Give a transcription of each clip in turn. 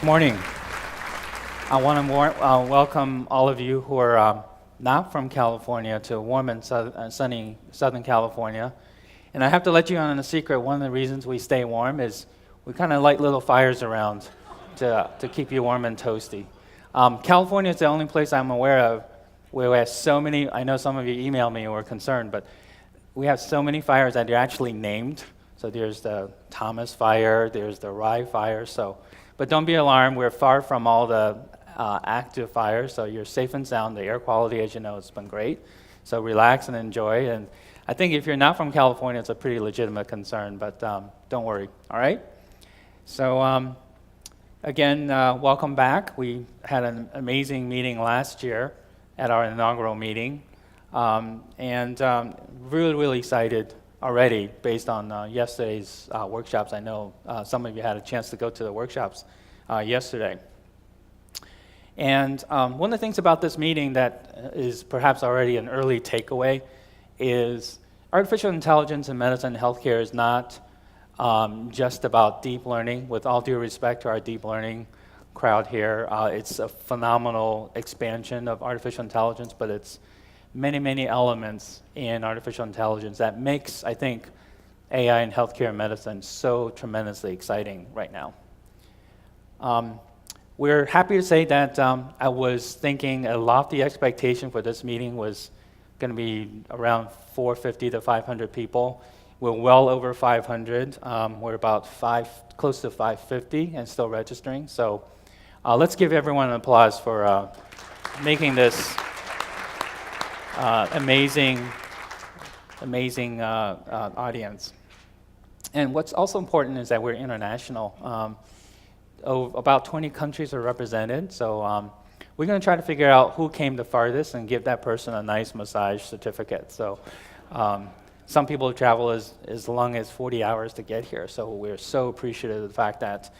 Morning. I want to welcome all of you who are not from California to warm and sunny Southern California. And I have to let you in on a secret. One of the reasons we stay warm is we kind of light little fires around to keep you warm and toasty. California is the only place I'm aware of where we have so many. I know some of you emailed me and were concerned, but we have so many fires that are actually named. So there's the Thomas Fire, there's the Rye Fire. But don't be alarmed, we're far from all the active fires, so you're safe and sound. The air quality, as you know, has been great. So relax and enjoy. And I think if you're not from California, it's a pretty legitimate concern, but don't worry, all right? So again, welcome back. We had an amazing meeting last year at our inaugural meeting, and really, really excited already based on yesterday's workshops. I know some of you had a chance to go to the workshops yesterday. And one of the things about this meeting that is perhaps already an early takeaway is artificial intelligence in medicine and healthcare is not just about deep learning. With all due respect to our deep learning crowd here, it's a phenomenal expansion of artificial intelligence, but it's many, many elements in artificial intelligence that makes, I think, AI in healthcare and medicine so tremendously exciting right now. We're happy to say that I was thinking a lofty expectation for this meeting was going to be around 450 to 500 people. We're well over 500. We're about close to 550 and still registering. So let's give everyone an applause for making this amazing audience. And what's also important is that we're international. About 20 countries are represented, so we're going to try to figure out who came the farthest and give that person a nice massage certificate. So some people travel as long as 40 hours to get here, so we're so appreciative of the fact that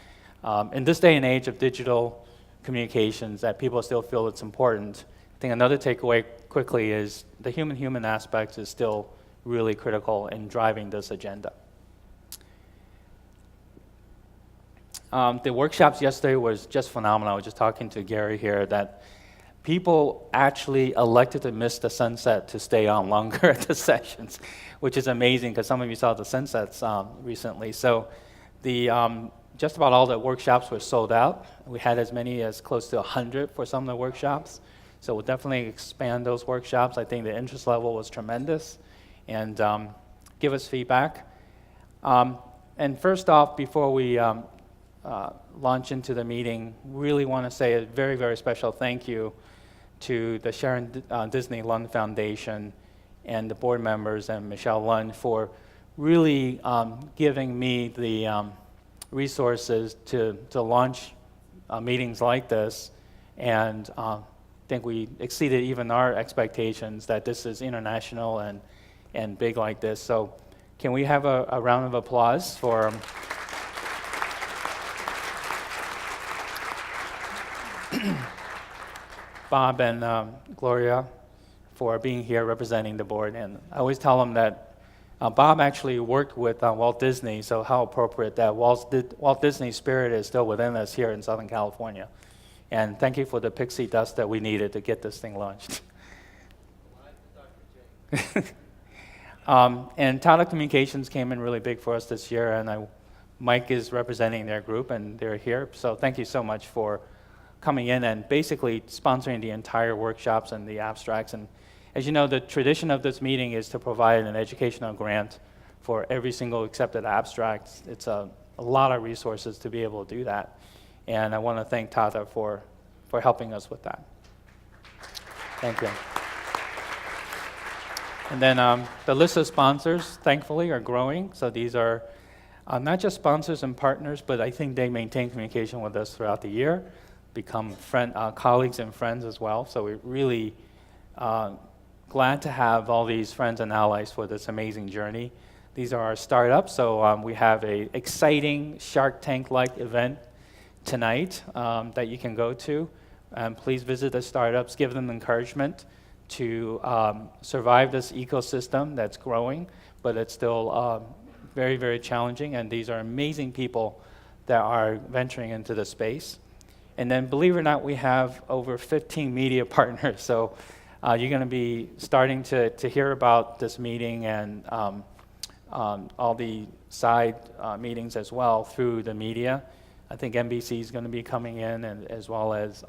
in this day and age of digital communications that people still feel it's important. I think another takeaway quickly is the human-human aspect is still really critical in driving this agenda. The workshops yesterday was just phenomenal. I was just talking to Gary here that people actually elected to miss the sunset to stay on longer at the sessions, which is amazing because some of you saw the sunsets recently. So just about all the workshops were sold out. We had as many as close to 100 for some of the workshops. So we'll definitely expand those workshops. I think the interest level was tremendous, and give us feedback. And first off, before we launch into the meeting, really want to say a very, very special thank you to the Sharon Disney Lund Foundation and the board members and Michelle Lund for really giving me the resources to launch meetings like this, and I think we exceeded even our expectations that this is international and big like this. So can we have a round of applause for Bob and Gloria for being here representing the board? And I always tell them that Bob actually worked with Walt Disney, so how appropriate that Walt Disney spirit is still within us here in Southern California. And thank you for the pixie dust that we needed to get this thing launched. And Tata Communications came in really big for us this year, and Mike is representing their group, and they're here. So thank you so much for coming in and basically sponsoring the entire workshops and the abstracts. And as you know, the tradition of this meeting is to provide an educational grant for every single accepted abstract. It's a lot of resources to be able to do that. And I want to thank Tata for helping us with that. Thank you. And then the list of sponsors, thankfully, are growing. So these are not just sponsors and partners, but I think they maintain communication with us throughout the year, become colleagues and friends as well. So we're really glad to have all these friends and allies for this amazing journey. These are our startups. So we have an exciting Shark Tank-like event tonight that you can go to. Please visit the startups, give them encouragement to survive this ecosystem that's growing, but it's still very, very challenging. And these are amazing people that are venturing into the space. And then, believe it or not, we have over 15 media partners. So you're going to be starting to hear about this meeting and all the side meetings as well through the media. I think NBC is going to be coming in, and as well as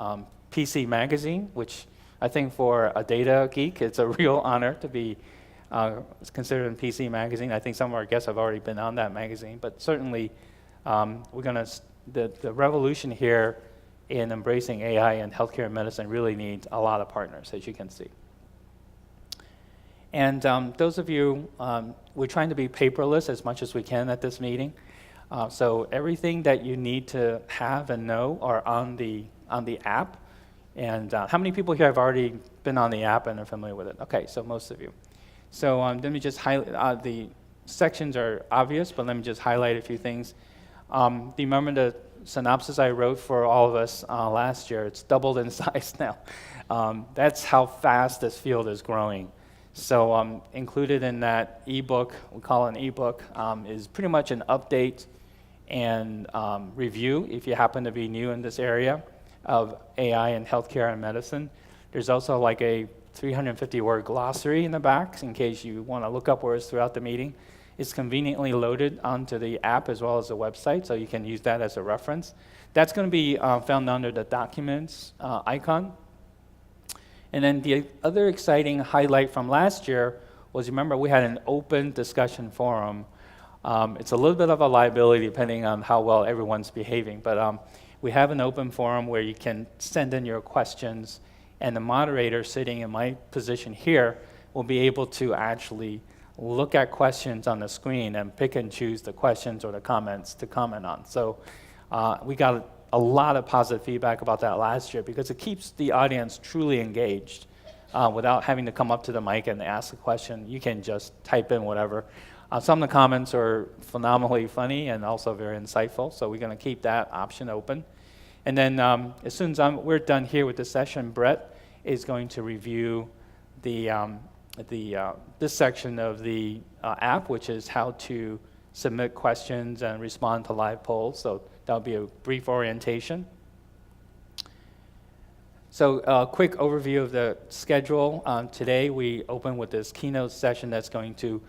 PC Magazine, which I think for a data geek, it's a real honor to be considered in PC Magazine. I think some of our guests have already been on that magazine, but certainly we're going to, the revolution here in embracing AI in healthcare and medicine really needs a lot of partners, as you can see. And those of you, we're trying to be paperless as much as we can at this meeting. So everything that you need to have and know are on the app. And how many people here have already been on the app and are familiar with it? Okay, so most of you. So let me just highlight, the sections are obvious, but let me just highlight a few things. Do you remember the synopsis I wrote for all of us last year? It's doubled in size now. That's how fast this field is growing. So included in that ebook, we call it an ebook, is pretty much an update and review if you happen to be new in this area of AI in healthcare and medicine. There's also like a 350-word glossary in the back in case you want to look up words throughout the meeting. It's conveniently loaded onto the app as well as the website, so you can use that as a reference. That's going to be found under the Documents icon. And then the other exciting highlight from last year was, remember, we had an open discussion forum. It's a little bit of a liability depending on how well everyone's behaving, but we have an open forum where you can send in your questions, and the moderator sitting in my position here will be able to actually look at questions on the screen and pick and choose the questions or the comments to comment on. So we got a lot of positive feedback about that last year because it keeps the audience truly engaged without having to come up to the mic and ask a question. You can just type in whatever. Some of the comments are phenomenally funny and also very insightful, so we're going to keep that option open. And then as soon as we're done here with the session, Brett is going to review this section of the app, which is how to submit questions and respond to live polls. So that'll be a brief orientation. So a quick overview of the schedule. Today we open with this keynote session that's going to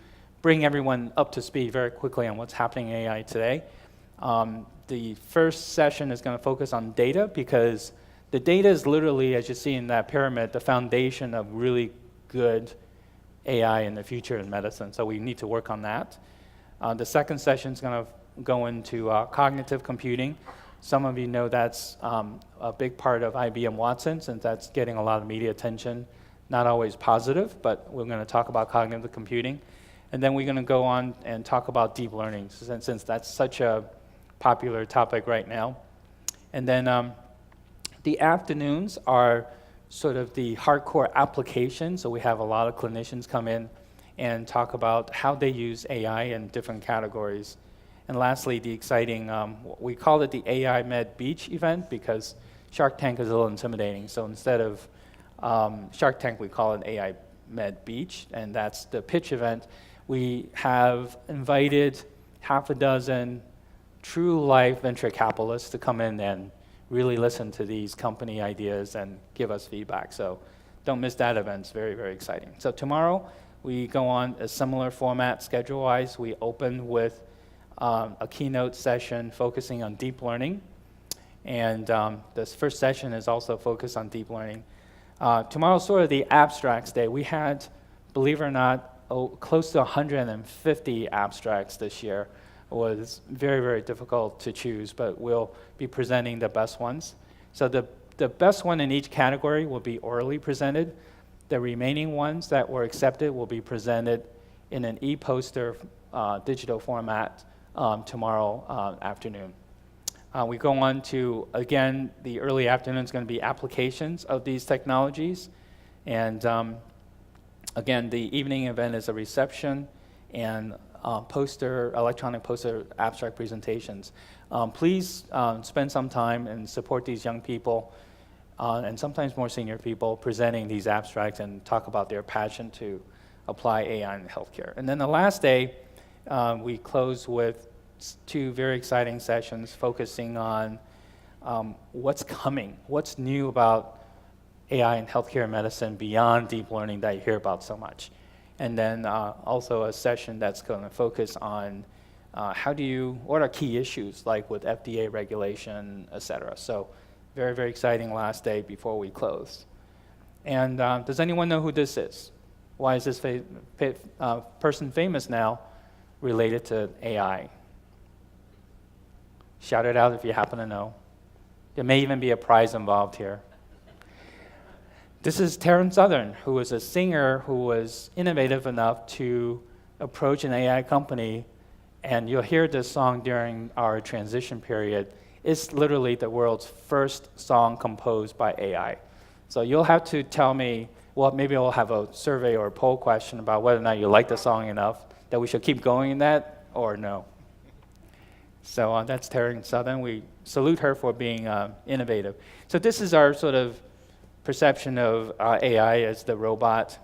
bring everyone up to speed very quickly on what's happening in AI today. The first session is going to focus on data because the data is literally, as you see in that pyramid, the foundation of really good AI in the future in medicine. So we need to work on that. The second session is going to go into cognitive computing. Some of you know that's a big part of IBM Watson, since that's getting a lot of media attention. Not always positive, but we're going to talk about cognitive computing. And then we're going to go on and talk about deep learning, since that's such a popular topic right now. And then the afternoons are sort of the hardcore application. So we have a lot of clinicians come in and talk about how they use AI in different categories. And lastly, the exciting, we call it the AI Med Beach event because Shark Tank is a little intimidating. So instead of Shark Tank, we call it AI Med Beach, and that's the pitch event. We have invited half a dozen true life venture capitalists to come in and really listen to these company ideas and give us feedback. So don't miss that event. It's very, very exciting. So tomorrow, we go on a similar format schedule-wise. We open with a keynote session focusing on deep learning. And this first session is also focused on deep learning. Tomorrow's sort of the abstracts day. We had, believe it or not, close to 150 abstracts this year. It was very, very difficult to choose, but we'll be presenting the best ones. So the best one in each category will be orally presented. The remaining ones that were accepted will be presented in an e-poster digital format tomorrow afternoon. We go on to, again, the early afternoon is going to be applications of these technologies. And again, the evening event is a reception and electronic poster abstract presentations. Please spend some time and support these young people and sometimes more senior people presenting these abstracts and talk about their passion to apply AI in healthcare. And then the last day, we close with two very exciting sessions focusing on what's coming, what's new about AI in healthcare and medicine beyond deep learning that you hear about so much. And then also a session that's going to focus on what are key issues like with FDA regulation, et cetera. So very, very exciting last day before we close. And does anyone know who this is? Why is this person famous now related to AI? Shout it out if you happen to know. There may even be a prize involved here. This is Taryn Southern, who was a singer who was innovative enough to approach an AI company, and you'll hear this song during our transition period. It's literally the world's first song composed by AI. So you'll have to tell me, well, maybe we'll have a survey or a poll question about whether or not you like the song enough that we should keep going in that, or no. So that's Taryn Southern. We salute her for being innovative. So this is our sort of perception of AI as the robot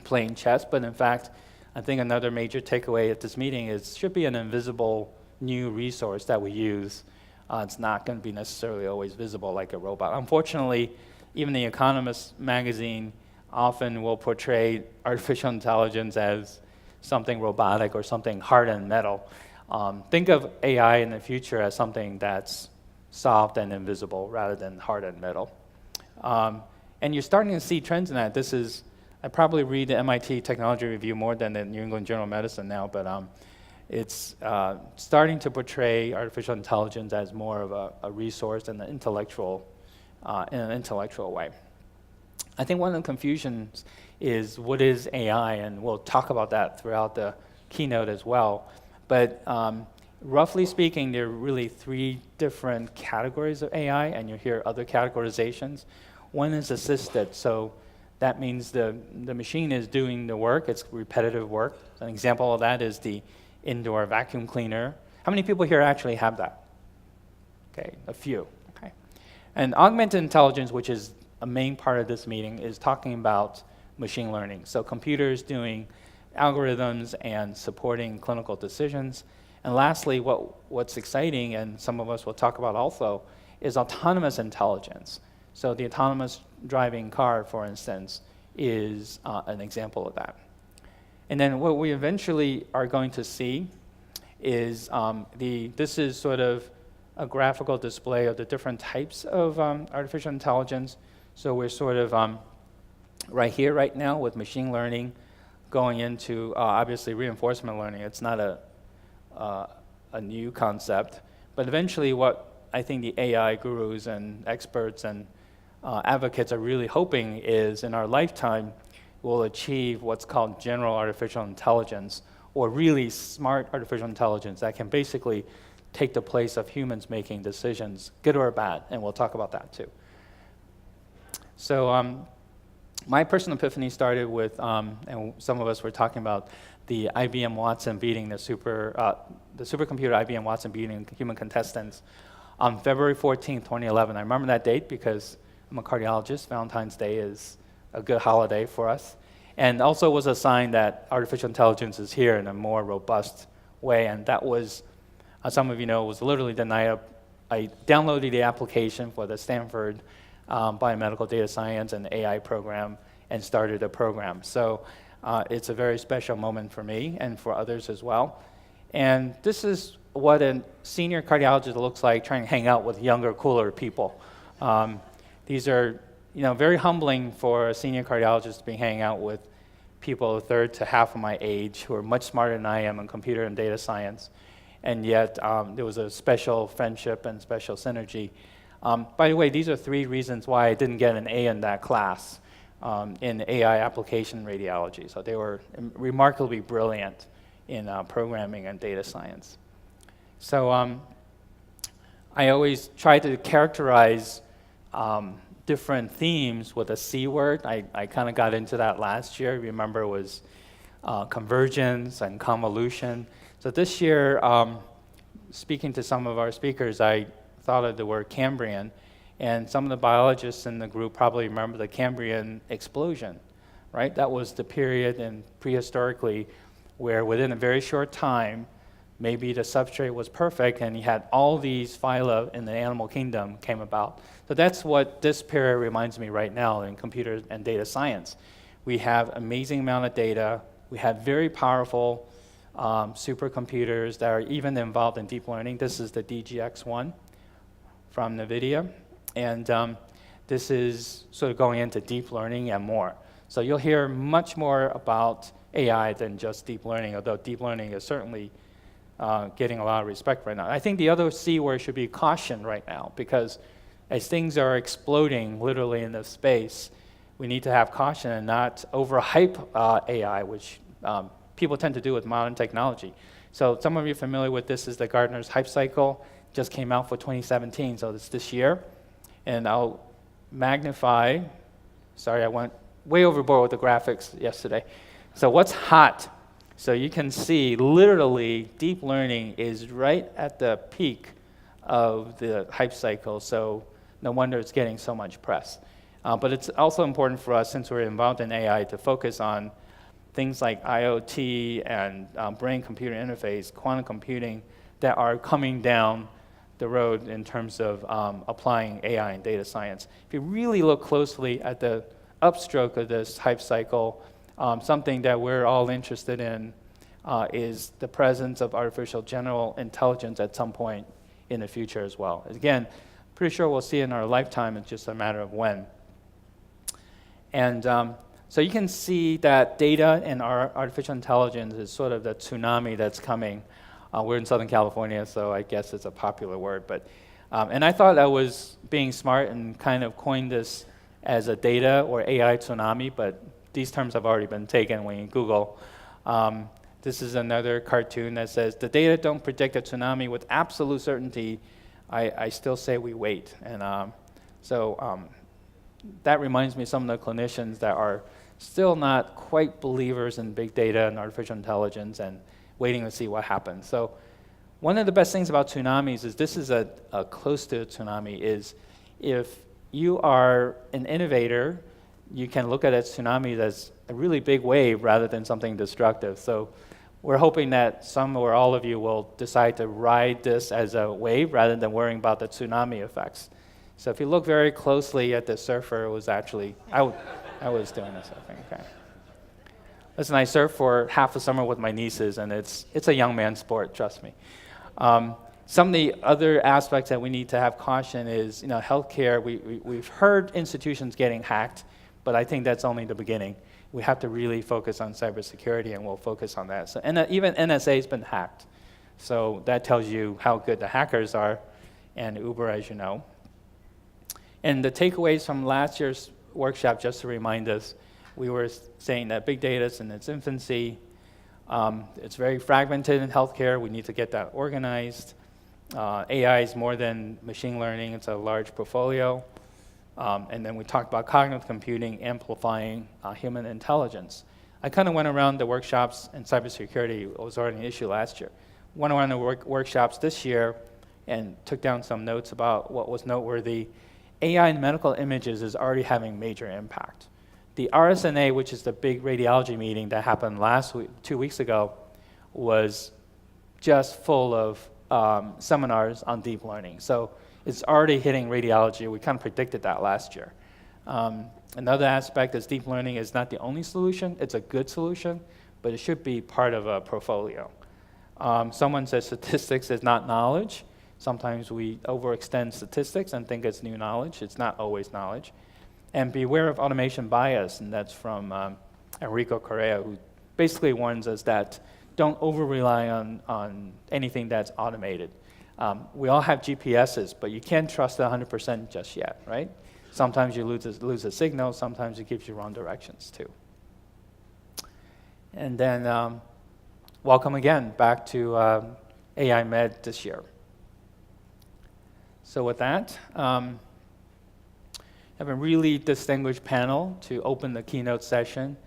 playing chess, but in fact, I think another major takeaway at this meeting is it should be an invisible new resource that we use. It's not going to be necessarily always visible like a robot. Unfortunately, even The Economist magazine often will portray artificial intelligence as something robotic or something hard and metal. Think of AI in the future as something that's soft and invisible rather than hard and metal. And you're starting to see trends in that. I probably read the MIT Technology Review more than the New England Journal of Medicine now, but it's starting to portray artificial intelligence as more of a resource and in an intellectual way. I think one of the confusions is what is AI, and we'll talk about that throughout the keynote as well. But roughly speaking, there are really three different categories of AI, and you'll hear other categorizations. One is assisted, so that means the machine is doing the work, it's repetitive work. An example of that is the indoor vacuum cleaner. How many people here actually have that? Okay, a few. Okay. And augmented intelligence, which is a main part of this meeting, is talking about machine learning. So computers doing algorithms and supporting clinical decisions. And lastly, what's exciting, and some of us will talk about also, is autonomous intelligence. So the autonomous driving car, for instance, is an example of that. And then what we eventually are going to see is this is sort of a graphical display of the different types of artificial intelligence. So we're sort of right here, right now, with machine learning going into obviously reinforcement learning. It's not a new concept, but eventually what I think the AI gurus and experts and advocates are really hoping is in our lifetime we'll achieve what's called general artificial intelligence, or really smart artificial intelligence that can basically take the place of humans making decisions, good or bad, and we'll talk about that too. So my personal epiphany started with, and some of us were talking about the IBM Watson beating the supercomputer IBM Watson beating human contestants on February 14, 2011. I remember that date because I'm a cardiologist. Valentine's Day is a good holiday for us. And also was a sign that artificial intelligence is here in a more robust way. And that was, some of you know, was literally the night I downloaded the application for the Stanford Biomedical Data Science and AI program and started a program. So it's a very special moment for me and for others as well. And this is what a senior cardiologist looks like trying to hang out with younger, cooler people. These are very humbling for a senior cardiologist to be hanging out with people a third to half of my age who are much smarter than I am in computer and data science. And yet there was a special friendship and special synergy. By the way, these are 3 reasons why I didn't get an A in that class in AI application radiology. So they were remarkably brilliant in programming and data science. So I always try to characterize different themes with a C word. I kind of got into that last year. Remember, it was convergence and convolution. So this year, speaking to some of our speakers, I thought of the word Cambrian, and some of the biologists in the group probably remember the Cambrian explosion, right? That was the period in prehistorically where within a very short time, maybe the substrate was perfect and you had all these phyla in the animal kingdom came about. So that's what this period reminds me right now in computer and data science. We have amazing amount of data. We have very powerful supercomputers that are even involved in deep learning. This is the DGX-1 from NVIDIA. And this is sort of going into deep learning and more. So you'll hear much more about AI than just deep learning, although deep learning is certainly getting a lot of respect right now. I think the other C word should be caution right now, because as things are exploding literally in this space, we need to have caution and not overhype AI, which people tend to do with modern technology. So some of you are familiar with this is the Gartner's Hype Cycle, just came out for 2017, so it's this year. And I'll magnify, sorry, I went way overboard with the graphics yesterday. So what's hot? So you can see literally deep learning is right at the peak of the hype cycle, so no wonder it's getting so much press. But it's also important for us, since we're involved in AI, to focus on things like IoT and brain-computer interface, quantum computing, that are coming down the road in terms of applying AI in data science. If you really look closely at the upstroke of this hype cycle, something that we're all interested in is the presence of artificial general intelligence at some point in the future as well. Again, pretty sure we'll see it in our lifetime, it's just a matter of when. And so you can see that data and our artificial intelligence is sort of the tsunami that's coming. We're in Southern California, so I guess it's a popular word. But and I thought I was being smart and kind of coined this as a data or AI tsunami, but these terms have already been taken when you Google. This is another cartoon that says, the data don't predict a tsunami with absolute certainty. I still say we wait. And so that reminds me of some of the clinicians that are still not quite believers in big data and artificial intelligence and waiting to see what happens. So one of the best things about tsunamis is this is a close to a tsunami, is if you are an innovator, you can look at a tsunami as a really big wave rather than something destructive. So we're hoping that some or all of you will decide to ride this as a wave rather than worrying about the tsunami effects. So if you look very closely at the surfer, it was actually, I was doing this, I think, okay. Listen, I surf for half the summer with my nieces, and it's a young man's sport, trust me. Some of the other aspects that we need to have caution is, healthcare, we've heard institutions getting hacked, but I think that's only the beginning. We have to really focus on cybersecurity, and we'll focus on that. So, and even NSA has been hacked. So that tells you how good the hackers are, and Uber, as you know. And the takeaways from last year's workshop, just to remind us, we were saying that big data is in its infancy. It's very fragmented in healthcare. We need to get that organized. AI is more than machine learning. It's a large portfolio. And then we talked about cognitive computing amplifying human intelligence. I kind of went around the workshops, and cybersecurity was already an issue last year. Went around the workshops this year and took down some notes about what was noteworthy. AI in medical images is already having major impact. The RSNA, which is the big radiology meeting that happened last week, 2 weeks ago, was just full of seminars on deep learning. So it's already hitting radiology. We kind of predicted that last year. Another aspect is deep learning is not the only solution. It's a good solution, but it should be part of a portfolio. Someone says statistics is not knowledge. Sometimes we overextend statistics and think it's new knowledge. It's not always knowledge. And beware of automation bias, and that's from Enrico Correa, who basically warns us that don't over-rely on anything that's automated. We all have GPSs, but you can't trust it 100% just yet, right? Sometimes you lose a signal, sometimes it gives you wrong directions too. And then welcome again back to AI Med this year. So with that, I have a really distinguished panel to open the keynote session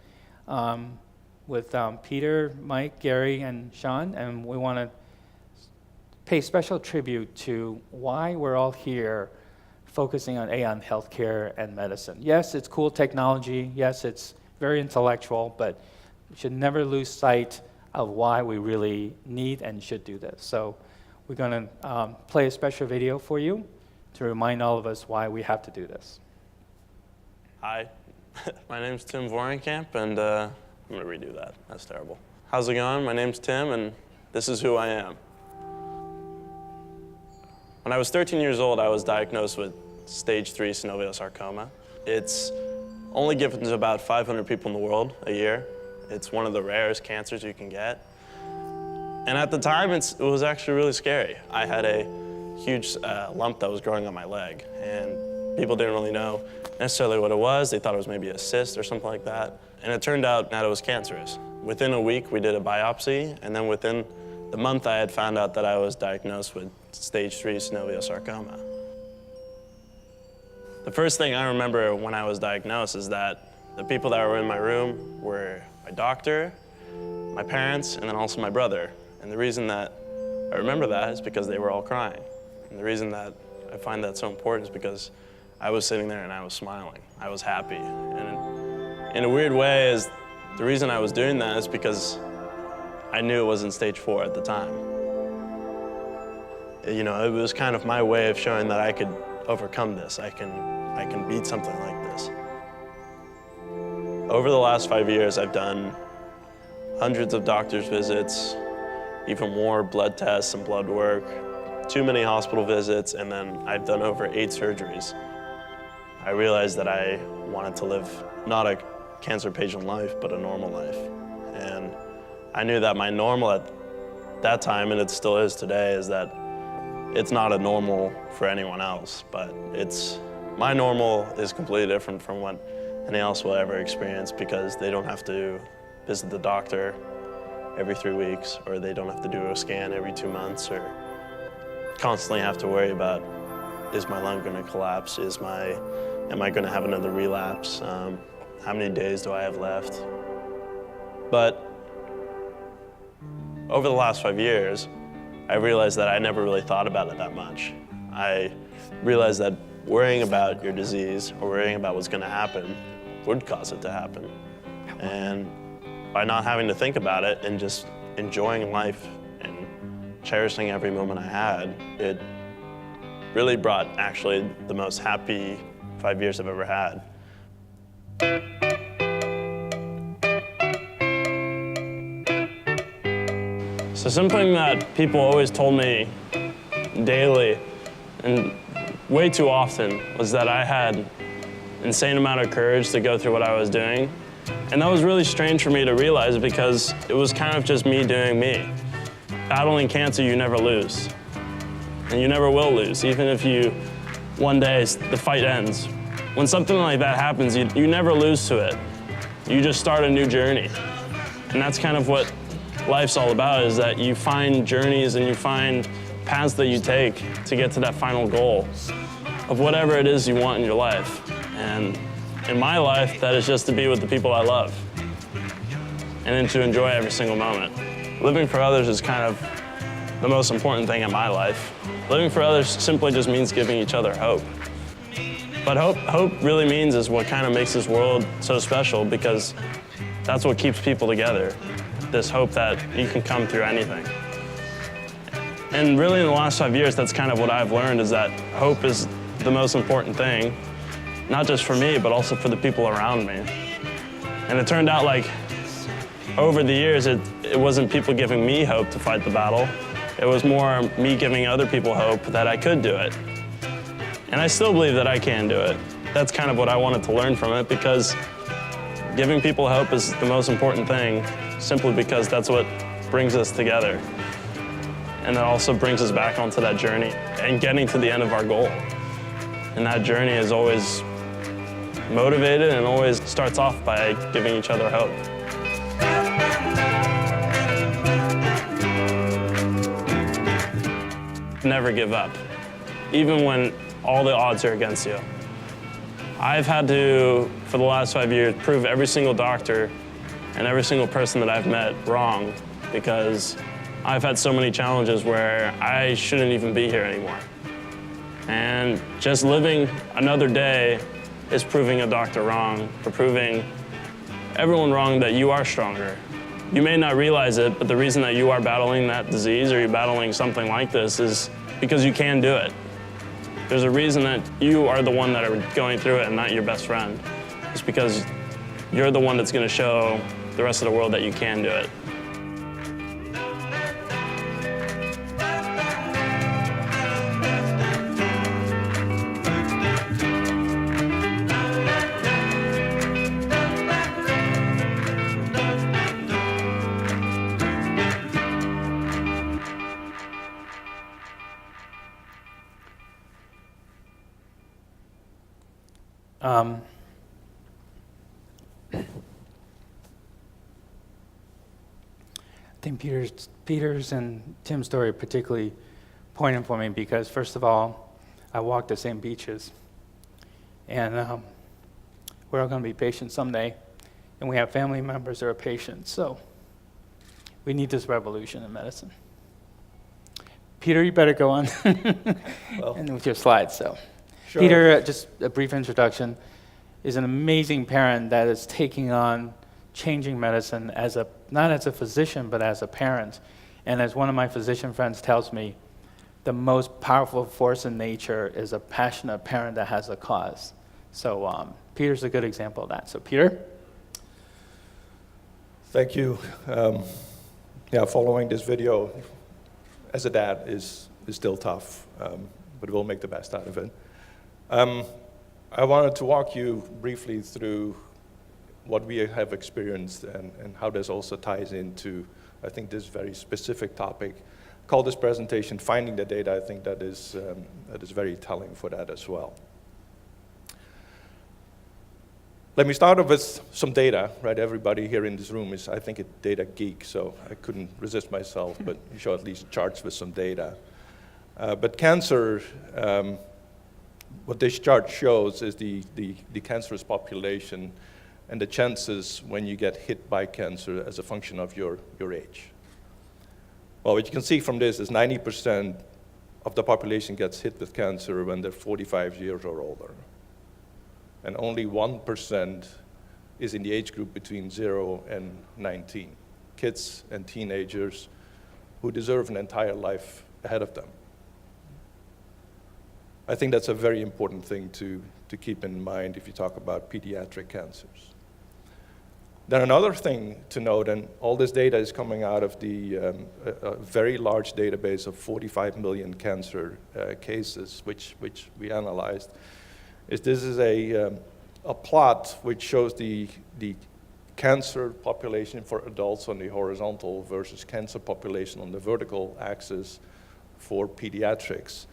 with Peter, Mike, Gary, and Sean, and we want to pay special tribute to why we're all here focusing on AI in healthcare and medicine. Yes, it's cool technology. Yes, it's very intellectual, but we should never lose sight of why we really need and should do this. So we're going to play a special video for you to remind all of us why we have to do this. Hi, my name's Tim Vorenkamp, and I'm going to redo that. That's terrible. How's it going? My name's Tim, and this is who I am. When I was 13 years old, I was diagnosed with stage 3 synovial sarcoma. It's only given to about 500 people in the world a year. It's one of the rarest cancers you can get. And at the time, it was actually really scary. I had a huge lump that was growing on my leg, and people didn't really know necessarily what it was. They thought it was maybe a cyst or something like that. And it turned out that it was cancerous. Within a week, we did a biopsy, and then within the month, I had found out that I was diagnosed with stage 3 synovial sarcoma. The first thing I remember when I was diagnosed is that the people that were in my room were my doctor, my parents, and then also my brother. And the reason that I remember that is because they were all crying. And the reason that I find that so important is because I was sitting there and I was smiling. I was happy. And in a weird way, the reason I was doing that is because I knew it was in stage 4 at the time. You know, it was kind of my way of showing that I could overcome this. I can beat something like this. Over the last 5 years, I've done hundreds of doctor's visits, even more blood tests and blood work, too many hospital visits, and then I've done over 8 surgeries. I realized that I wanted to live not a cancer patient life, but a normal life. And I knew that my normal at that time, and it still is today, is that it's not a normal for anyone else, but my normal is completely different from what anyone else will ever experience, because they don't have to visit the doctor every 3 weeks, or they don't have to do a scan every 2 months, or constantly have to worry about, is my lung going to collapse? Am I going to have another relapse? How many days do I have left? But over the last 5 years, I realized that I never really thought about it that much. I realized that worrying about your disease or worrying about what's going to happen would cause it to happen. And by not having to think about it and just enjoying life and cherishing every moment I had, it really brought actually the most happy 5 years I've ever had. So something that people always told me daily and way too often was that I had an insane amount of courage to go through what I was doing. And that was really strange for me to realize, because it was kind of just me doing me. Battling cancer, you never lose. And you never will lose, even if one day the fight ends. When something like that happens, you never lose to it. You just start a new journey. And that's kind of what life's all about, is that you find journeys and you find paths that you take to get to that final goal of whatever it is you want in your life. And in my life, that is just to be with the people I love and then to enjoy every single moment. Living for others is kind of the most important thing in my life. Living for others simply just means giving each other hope. But hope really means is what kind of makes this world so special, because that's what keeps people together. This hope that you can come through anything. And really in the last 5 years, that's kind of what I've learned, is that hope is the most important thing, not just for me, but also for the people around me. And it turned out like over the years, it wasn't people giving me hope to fight the battle. It was more me giving other people hope that I could do it. And I still believe that I can do it. That's kind of what I wanted to learn from it, because giving people hope is the most important thing, simply because that's what brings us together. And that also brings us back onto that journey and getting to the end of our goal. And that journey is always motivated and always starts off by giving each other hope. Never give up, even when all the odds are against you. I've had to, for the last 5 years, prove every single doctor and every single person that I've met wrong, because I've had so many challenges where I shouldn't even be here anymore. And just living another day is proving a doctor wrong, or proving everyone wrong that you are stronger, You may not realize it, but the reason that you are battling that disease or you're battling something like this is because you can do it. There's a reason that you are the one that are going through it and not your best friend. It's because you're the one that's going to show the rest of the world that you can do it. I think Peter's and Tim's story are particularly poignant for me because, first of all, I walked the same beaches. And we're all going to be patients someday. And we have family members that are patients. So we need this revolution in medicine. Peter, you better go on and with your slides. So, Sure. Peter, just a brief introduction, is an amazing parent that is taking on changing medicine not as a physician, but as a parent. And as one of my physician friends tells me, the most powerful force in nature is a passionate parent that has a cause. So Peter's a good example of that. So Peter? Thank you. Following this video as a dad is still tough, but we'll make the best out of it. I wanted to walk you briefly through what we have experienced and how this also ties into, I think, this very specific topic. Call this presentation Finding the Data. I think that is very telling for that as well. Let me start off with some data, right? Everybody here in this room is, I think, a data geek, so I couldn't resist myself, but you show at least charts with some data. But cancer, what this chart shows is the cancerous population and the chances when you get hit by cancer as a function of your age. Well, what you can see from this is 90% of the population gets hit with cancer when they're 45 years or older. And only 1% is in the age group between 0 and 19, kids and teenagers who deserve an entire life ahead of them. I think that's a very important thing to keep in mind if you talk about pediatric cancers. Then another thing to note, and all this data is coming out of a very large database of 45 million cancer cases, which we analyzed, is this is a plot which shows the cancer population for adults on the horizontal versus cancer population on the vertical axis for pediatrics.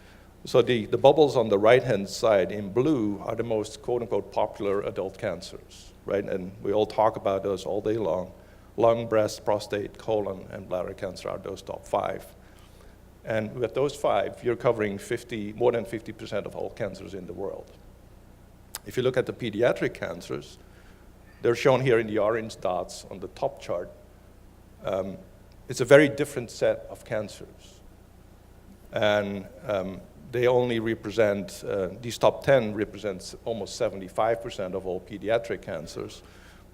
So the bubbles on the right-hand side in blue are the most quote-unquote popular adult cancers, right? And we all talk about those all day long. Lung, breast, prostate, colon, and bladder cancer are those top 5. And with those 5, you're covering more than 50% of all cancers in the world. If you look at the pediatric cancers, they're shown here in the orange dots on the top chart. It's a very different set of cancers. And they only represent, these top 10 represents almost 75% of all pediatric cancers,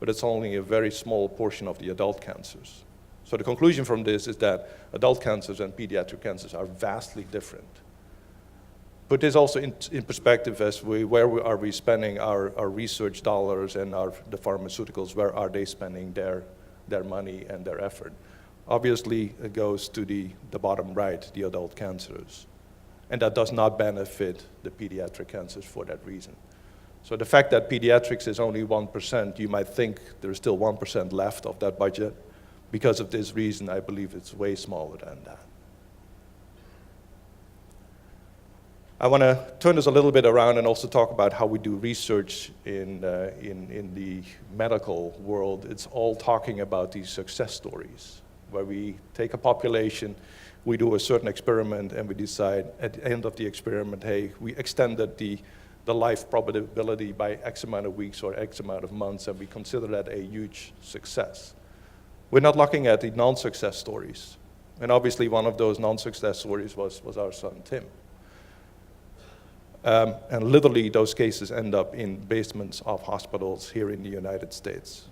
but it's only a very small portion of the adult cancers. So the conclusion from this is that adult cancers and pediatric cancers are vastly different. Put this also in perspective as where are we spending our research dollars and the pharmaceuticals, where are they spending their money and their effort? Obviously, it goes to the bottom right, the adult cancers. And that does not benefit the pediatric cancers for that reason. So the fact that pediatrics is only 1%, you might think there's still 1% left of that budget. Because of this reason, I believe it's way smaller than that. I want to turn this a little bit around and also talk about how we do research in the medical world. It's all talking about these success stories, where we take a population, we do a certain experiment, and we decide at the end of the experiment, hey, we extended the life probability by X amount of weeks or X amount of months, and we consider that a huge success. We're not looking at the non-success stories. And obviously one of those non-success stories was our son, Tim. And literally those cases end up in basements of hospitals here in the United States.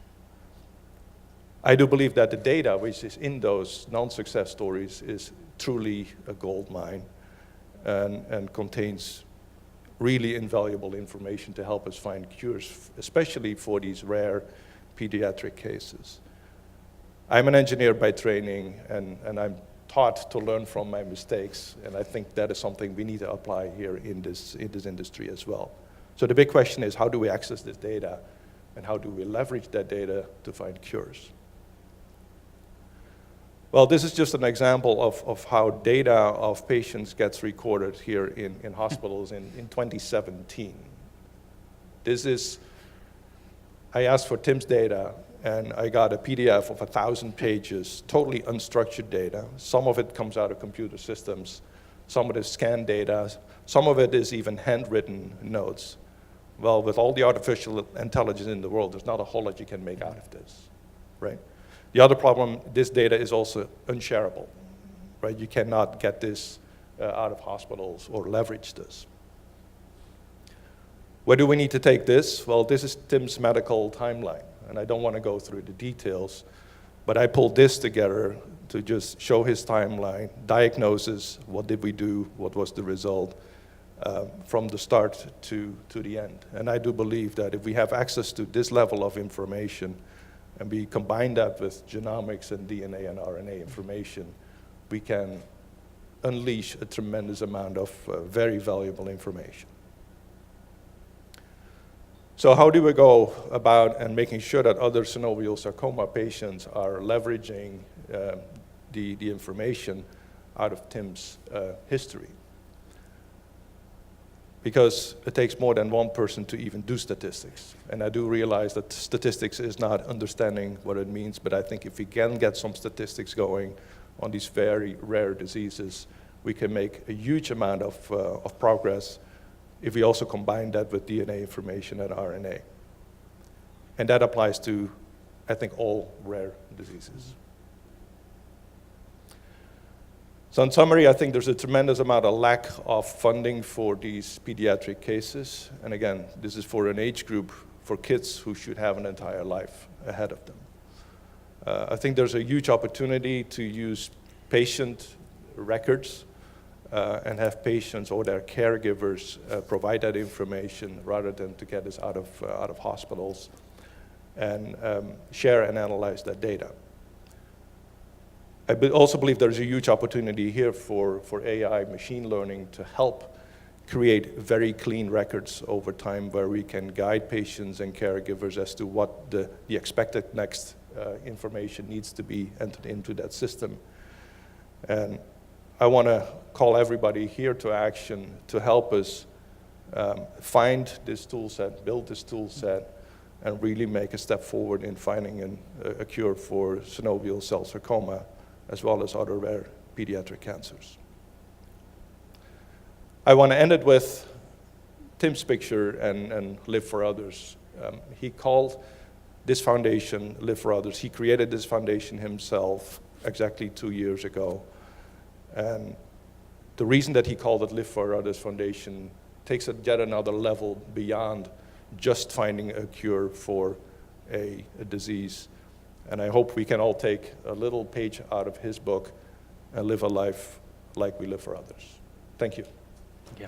I do believe that the data which is in those non-success stories is truly a gold mine and contains really invaluable information to help us find cures, especially for these rare pediatric cases. I'm an engineer by training, and I'm taught to learn from my mistakes, and I think that is something we need to apply here in this industry as well. So the big question is, how do we access this data, and how do we leverage that data to find cures? Well, this is just an example of how data of patients gets recorded here in hospitals in 2017. I asked for Tim's data, and I got a PDF of 1,000 pages, totally unstructured data. Some of it comes out of computer systems, some of it is scanned data, some of it is even handwritten notes. Well, with all the artificial intelligence in the world, there's not a whole lot you can make out of this, right? The other problem, this data is also unshareable, right? You cannot get this out of hospitals or leverage this. Where do we need to take this? Well, this is Tim's medical timeline, and I don't want to go through the details, but I pulled this together to just show his timeline, diagnosis, what did we do, what was the result, from the start to the end. And I do believe that if we have access to this level of information, and we combine that with genomics and DNA and RNA information, we can unleash a tremendous amount of very valuable information. So how do we go about and making sure that other synovial sarcoma patients are leveraging the information out of Tim's history? Because it takes more than one person to even do statistics. And I do realize that statistics is not understanding what it means, but I think if we can get some statistics going on these very rare diseases, we can make a huge amount of progress if we also combine that with DNA information and RNA. And that applies to, I think, all rare diseases. So in summary, I think there's a tremendous amount of lack of funding for these pediatric cases. And again, this is for an age group for kids who should have an entire life ahead of them. I think there's a huge opportunity to use patient records and have patients or their caregivers provide that information rather than to get us out of hospitals and share and analyze that data. I also believe there's a huge opportunity here for AI machine learning to help create very clean records over time where we can guide patients and caregivers as to what the expected next information needs to be entered into that system. And I want to call everybody here to action to help us find this tool set, build this tool set, and really make a step forward in finding a cure for synovial cell sarcoma, as well as other rare pediatric cancers. I want to end it with Tim's picture and Live for Others. He called this foundation Live for Others. He created this foundation himself exactly 2 years ago. And the reason that he called it Live for Others Foundation takes it yet another level beyond just finding a cure for a disease. And I hope we can all take a little page out of his book and live a life like we live for others. Thank you. Yeah.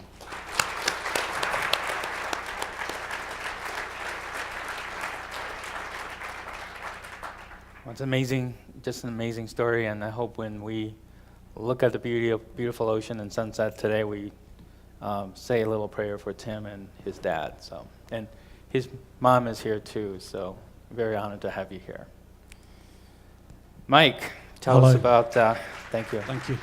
Well, it's amazing, just an amazing story, and I hope when we look at the beautiful ocean and sunset today, we say a little prayer for Tim and his dad. So, and his mom is here too, so very honored to have you here. Mike, tell Hello. us about, thank you. Thank you.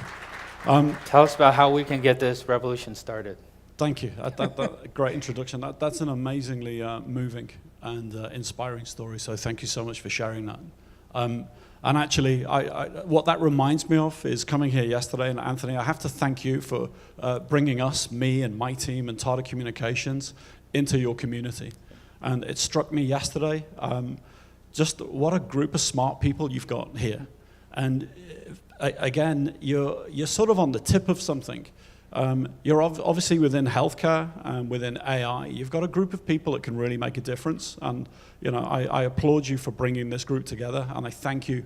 Tell us about how we can get this revolution started. Thank you. That great introduction. That's an amazingly moving and inspiring story, so thank you so much for sharing that. And actually, what that reminds me of is coming here yesterday, and Anthony, I have to thank you for bringing us, me and my team and Tata Communications, into your community. And it struck me yesterday, just what a group of smart people you've got here. And again, you're sort of on the tip of something You're obviously within healthcare and within AI. You've got a group of people that can really make a difference. And I applaud you for bringing this group together, and I thank you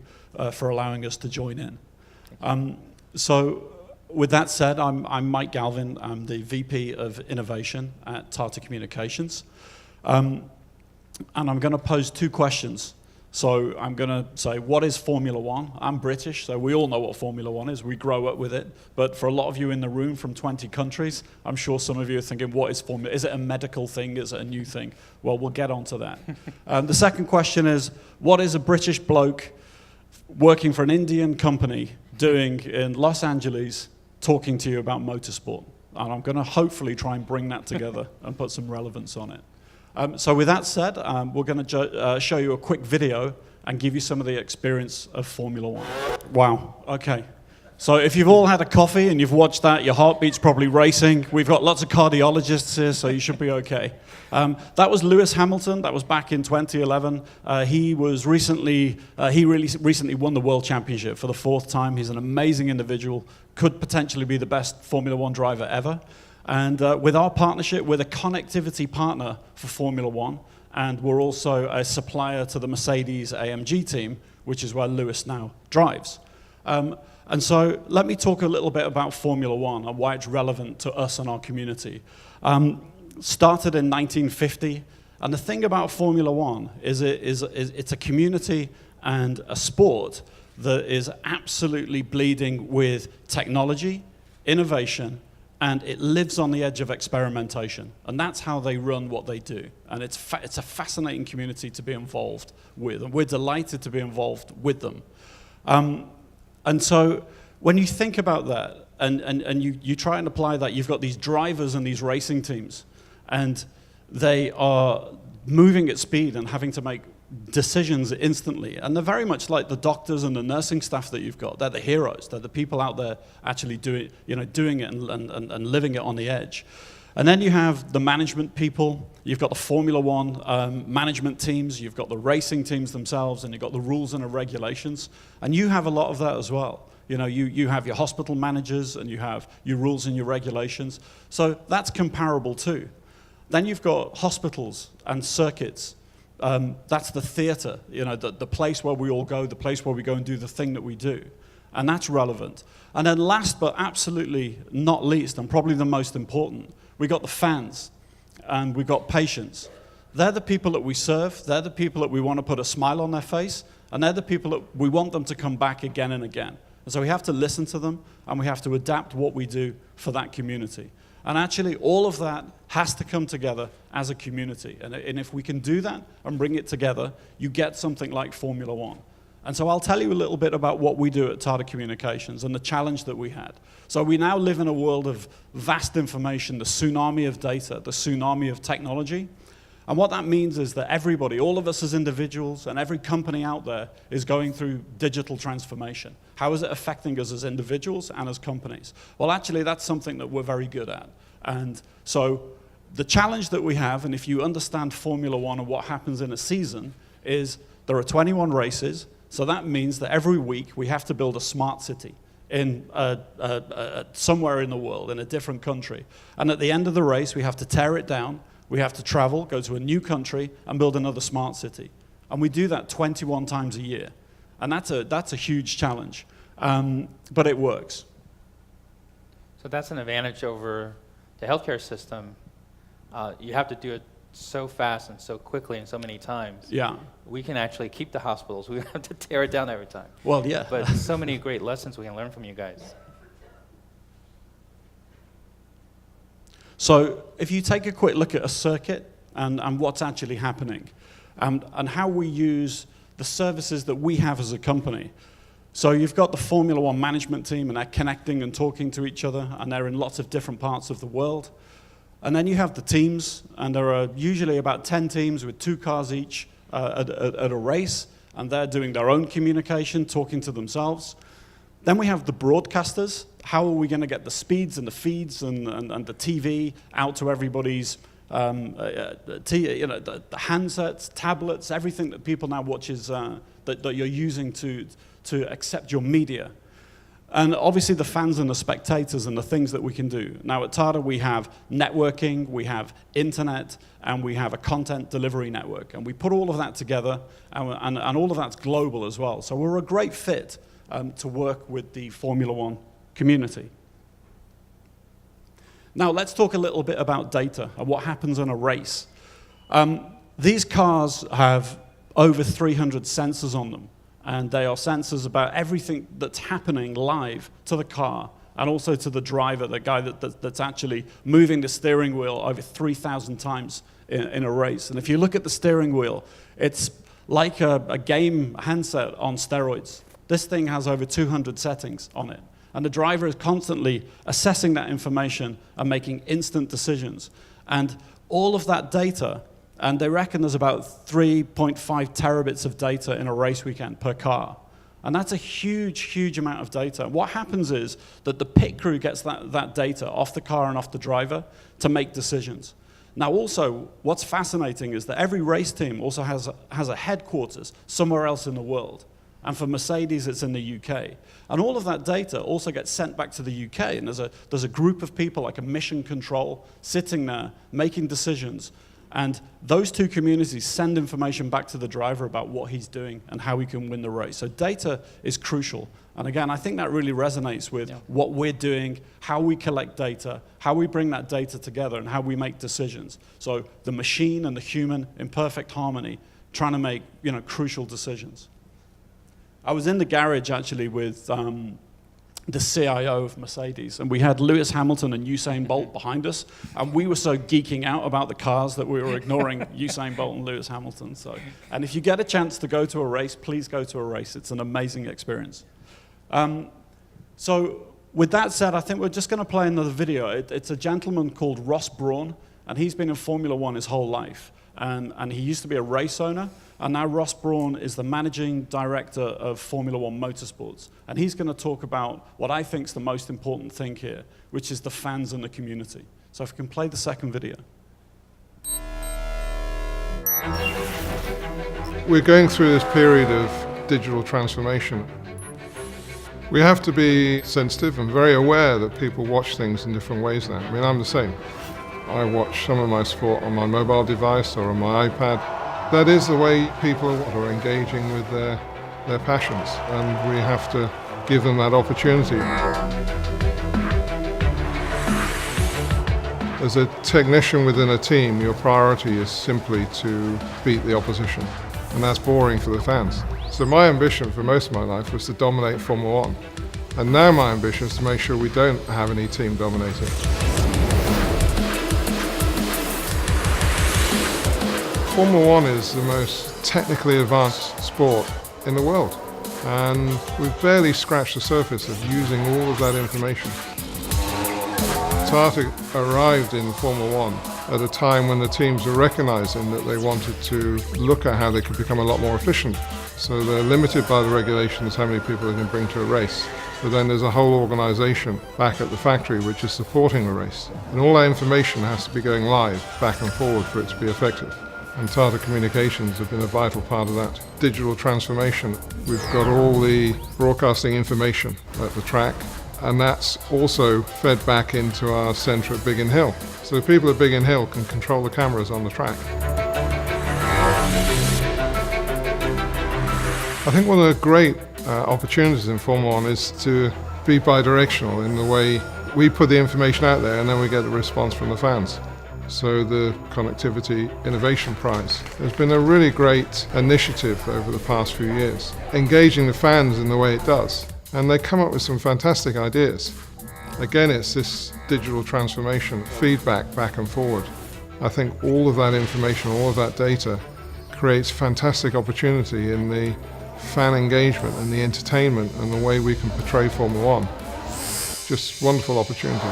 for allowing us to join in. So with that said, I'm Mike Galvin. I'm the VP of Innovation at Tata Communications. And I'm going to pose 2 questions. So I'm going to say, what is Formula One? I'm British, so we all know what Formula One is. We grow up with it. But for a lot of you in the room from 20 countries, I'm sure some of you are thinking, what is Formula? Is it a medical thing? Is it a new thing? Well, we'll get onto that. The second question is, what is a British bloke working for an Indian company doing in Los Angeles talking to you about motorsport? And I'm going to hopefully try and bring that together and put some relevance on it. So with that said, we're going to show you a quick video and give you some of the experience of Formula One. Wow, okay. So if you've all had a coffee and you've watched that, your heartbeat's probably racing. We've got lots of cardiologists here, so you should be okay. That was Lewis Hamilton. That was back in 2011. He recently won the World Championship for the 4th time. He's an amazing individual, could potentially be the best Formula One driver ever. And with our partnership, we're the connectivity partner for Formula One, and we're also a supplier to the Mercedes AMG team, which is where Lewis now drives. And so let me talk a little bit about Formula One and why it's relevant to us and our community. Started in 1950, and the thing about Formula One is it's a community and a sport that is absolutely bleeding with technology, innovation, and it lives on the edge of experimentation. And that's how they run what they do. And it's a fascinating community to be involved with, and we're delighted to be involved with them. And so when you think about that, and you try and apply that, you've got these drivers and these racing teams, and they are moving at speed and having to make decisions instantly. And they're very much like the doctors and the nursing staff that you've got. They're the heroes. They're the people out there actually doing it and living it on the edge. And then you have the management people. You've got the Formula One management teams. You've got the racing teams themselves, and you've got the rules and the regulations. And you have a lot of that as well. You have your hospital managers, and you have your rules and your regulations. So that's comparable too. Then you've got hospitals and circuits. That's the theater, the place where we all go, the place where we go and do the thing that we do. And that's relevant. And then last but absolutely not least, and probably the most important, we got the fans and we've got patients. They're the people that we serve. They're the people that we want to put a smile on their face. And they're the people that we want them to come back again and again. And so we have to listen to them, and we have to adapt what we do for that community. And actually, all of that has to come together as a community. And if we can do that and bring it together, you get something like Formula One. And so I'll tell you a little bit about what we do at Tata Communications and the challenge that we had. So we now live in a world of vast information, the tsunami of data, the tsunami of technology. And what that means is that everybody, all of us as individuals and every company out there is going through digital transformation. How is it affecting us as individuals and as companies? Well, actually, that's something that we're very good at. And so the challenge that we have, and if you understand Formula One and what happens in a season, is there are 21 races. So that means that every week we have to build a smart city in somewhere in the world, in a different country. And at the end of the race, we have to tear it down. We have to travel, go to a new country, and build another smart city. And we do that 21 times a year. And that's a huge challenge. But it works. So that's an advantage over the healthcare system. You have to do it so fast and so quickly and so many times. Yeah. We can actually keep the hospitals. We don't have to tear it down every time. Well, yeah. But so many great lessons we can learn from you guys. So if you take a quick look at a circuit and what's actually happening and how we use the services that we have as a company. So you've got the Formula One management team, and they're connecting and talking to each other, and they're in lots of different parts of the world. And then you have the teams, and there are usually about 10 teams with 2 cars each at a race, and they're doing their own communication, talking to themselves. Then we have the broadcasters. How are we going to get the speeds and the feeds and the TV out to everybody's the handsets, tablets, everything that people now watches that you're using to accept your media. And obviously the fans and the spectators and the things that we can do. Now at Tata we have networking, we have internet, and we have a content delivery network. And we put all of that together, and all of that's global as well. So we're a great fit to work with the Formula One community. Now let's talk a little bit about data and what happens in a race. These cars have over 300 sensors on them. And they are sensors about everything that's happening live to the car and also to the driver, the guy that's actually moving the steering wheel over 3,000 times in a race. And if you look at the steering wheel, it's like a game handset on steroids. This thing has over 200 settings on it. And the driver is constantly assessing that information and making instant decisions. And all of that data, and they reckon there's about 3.5 terabits of data in a race weekend per car. And that's a huge, huge amount of data. What happens is that the pit crew gets that data off the car and off the driver to make decisions. Now also, what's fascinating is that every race team also has a headquarters somewhere else in the world. And for Mercedes, it's in the UK. And all of that data also gets sent back to the UK. And there's a group of people, like a mission control, sitting there, making decisions. And those two communities send information back to the driver about what he's doing and how he can win the race. So data is crucial. And again, I think that really resonates with what we're doing, how we collect data, how we bring that data together, and how we make decisions. So the machine and the human in perfect harmony, trying to make crucial decisions. I was in the garage actually with the CIO of Mercedes, and we had Lewis Hamilton and Usain Bolt behind us, and we were so geeking out about the cars that we were ignoring Usain Bolt and Lewis Hamilton. And if you get a chance to go to a race, please go to a race. It's an amazing experience. So with that said, I think we're just going to play another video. It's a gentleman called Ross Brawn, and he's been in Formula One his whole life. And he used to be a race owner, and now Ross Brawn is the managing director of Formula One Motorsports. And he's going to talk about what I think is the most important thing here, which is the fans and the community. So if we can play the second video. We're going through this period of digital transformation. We have to be sensitive and very aware that people watch things in different ways now. I mean, I'm the same. I watch some of my sport on my mobile device or on my iPad. That is the way people are engaging with their passions, and we have to give them that opportunity. As a technician within a team, your priority is simply to beat the opposition, and that's boring for the fans. So my ambition for most of my life was to dominate Formula One, and now my ambition is to make sure we don't have any team dominating. Formula One is the most technically advanced sport in the world, and we've barely scratched the surface of using all of that information. Tata arrived in Formula One at a time when the teams were recognizing that they wanted to look at how they could become a lot more efficient. So they're limited by the regulations how many people they can bring to a race. But then there's a whole organization back at the factory which is supporting the race. And all that information has to be going live, back and forward, for it to be effective. And Tata Communications have been a vital part of that digital transformation. We've got all the broadcasting information at the track, and that's also fed back into our centre at Biggin Hill. So the people at Biggin Hill can control the cameras on the track. I think one of the great opportunities in Formula One is to be bi-directional in the way we put the information out there and then we get the response from the fans. So the Connectivity Innovation Prize has been a really great initiative over the past few years, engaging the fans in the way it does. And they come up with some fantastic ideas. Again, it's this digital transformation, feedback back and forward. I think all of that information, all of that data creates fantastic opportunity in the fan engagement and the entertainment and the way we can portray Formula One. Just wonderful opportunity.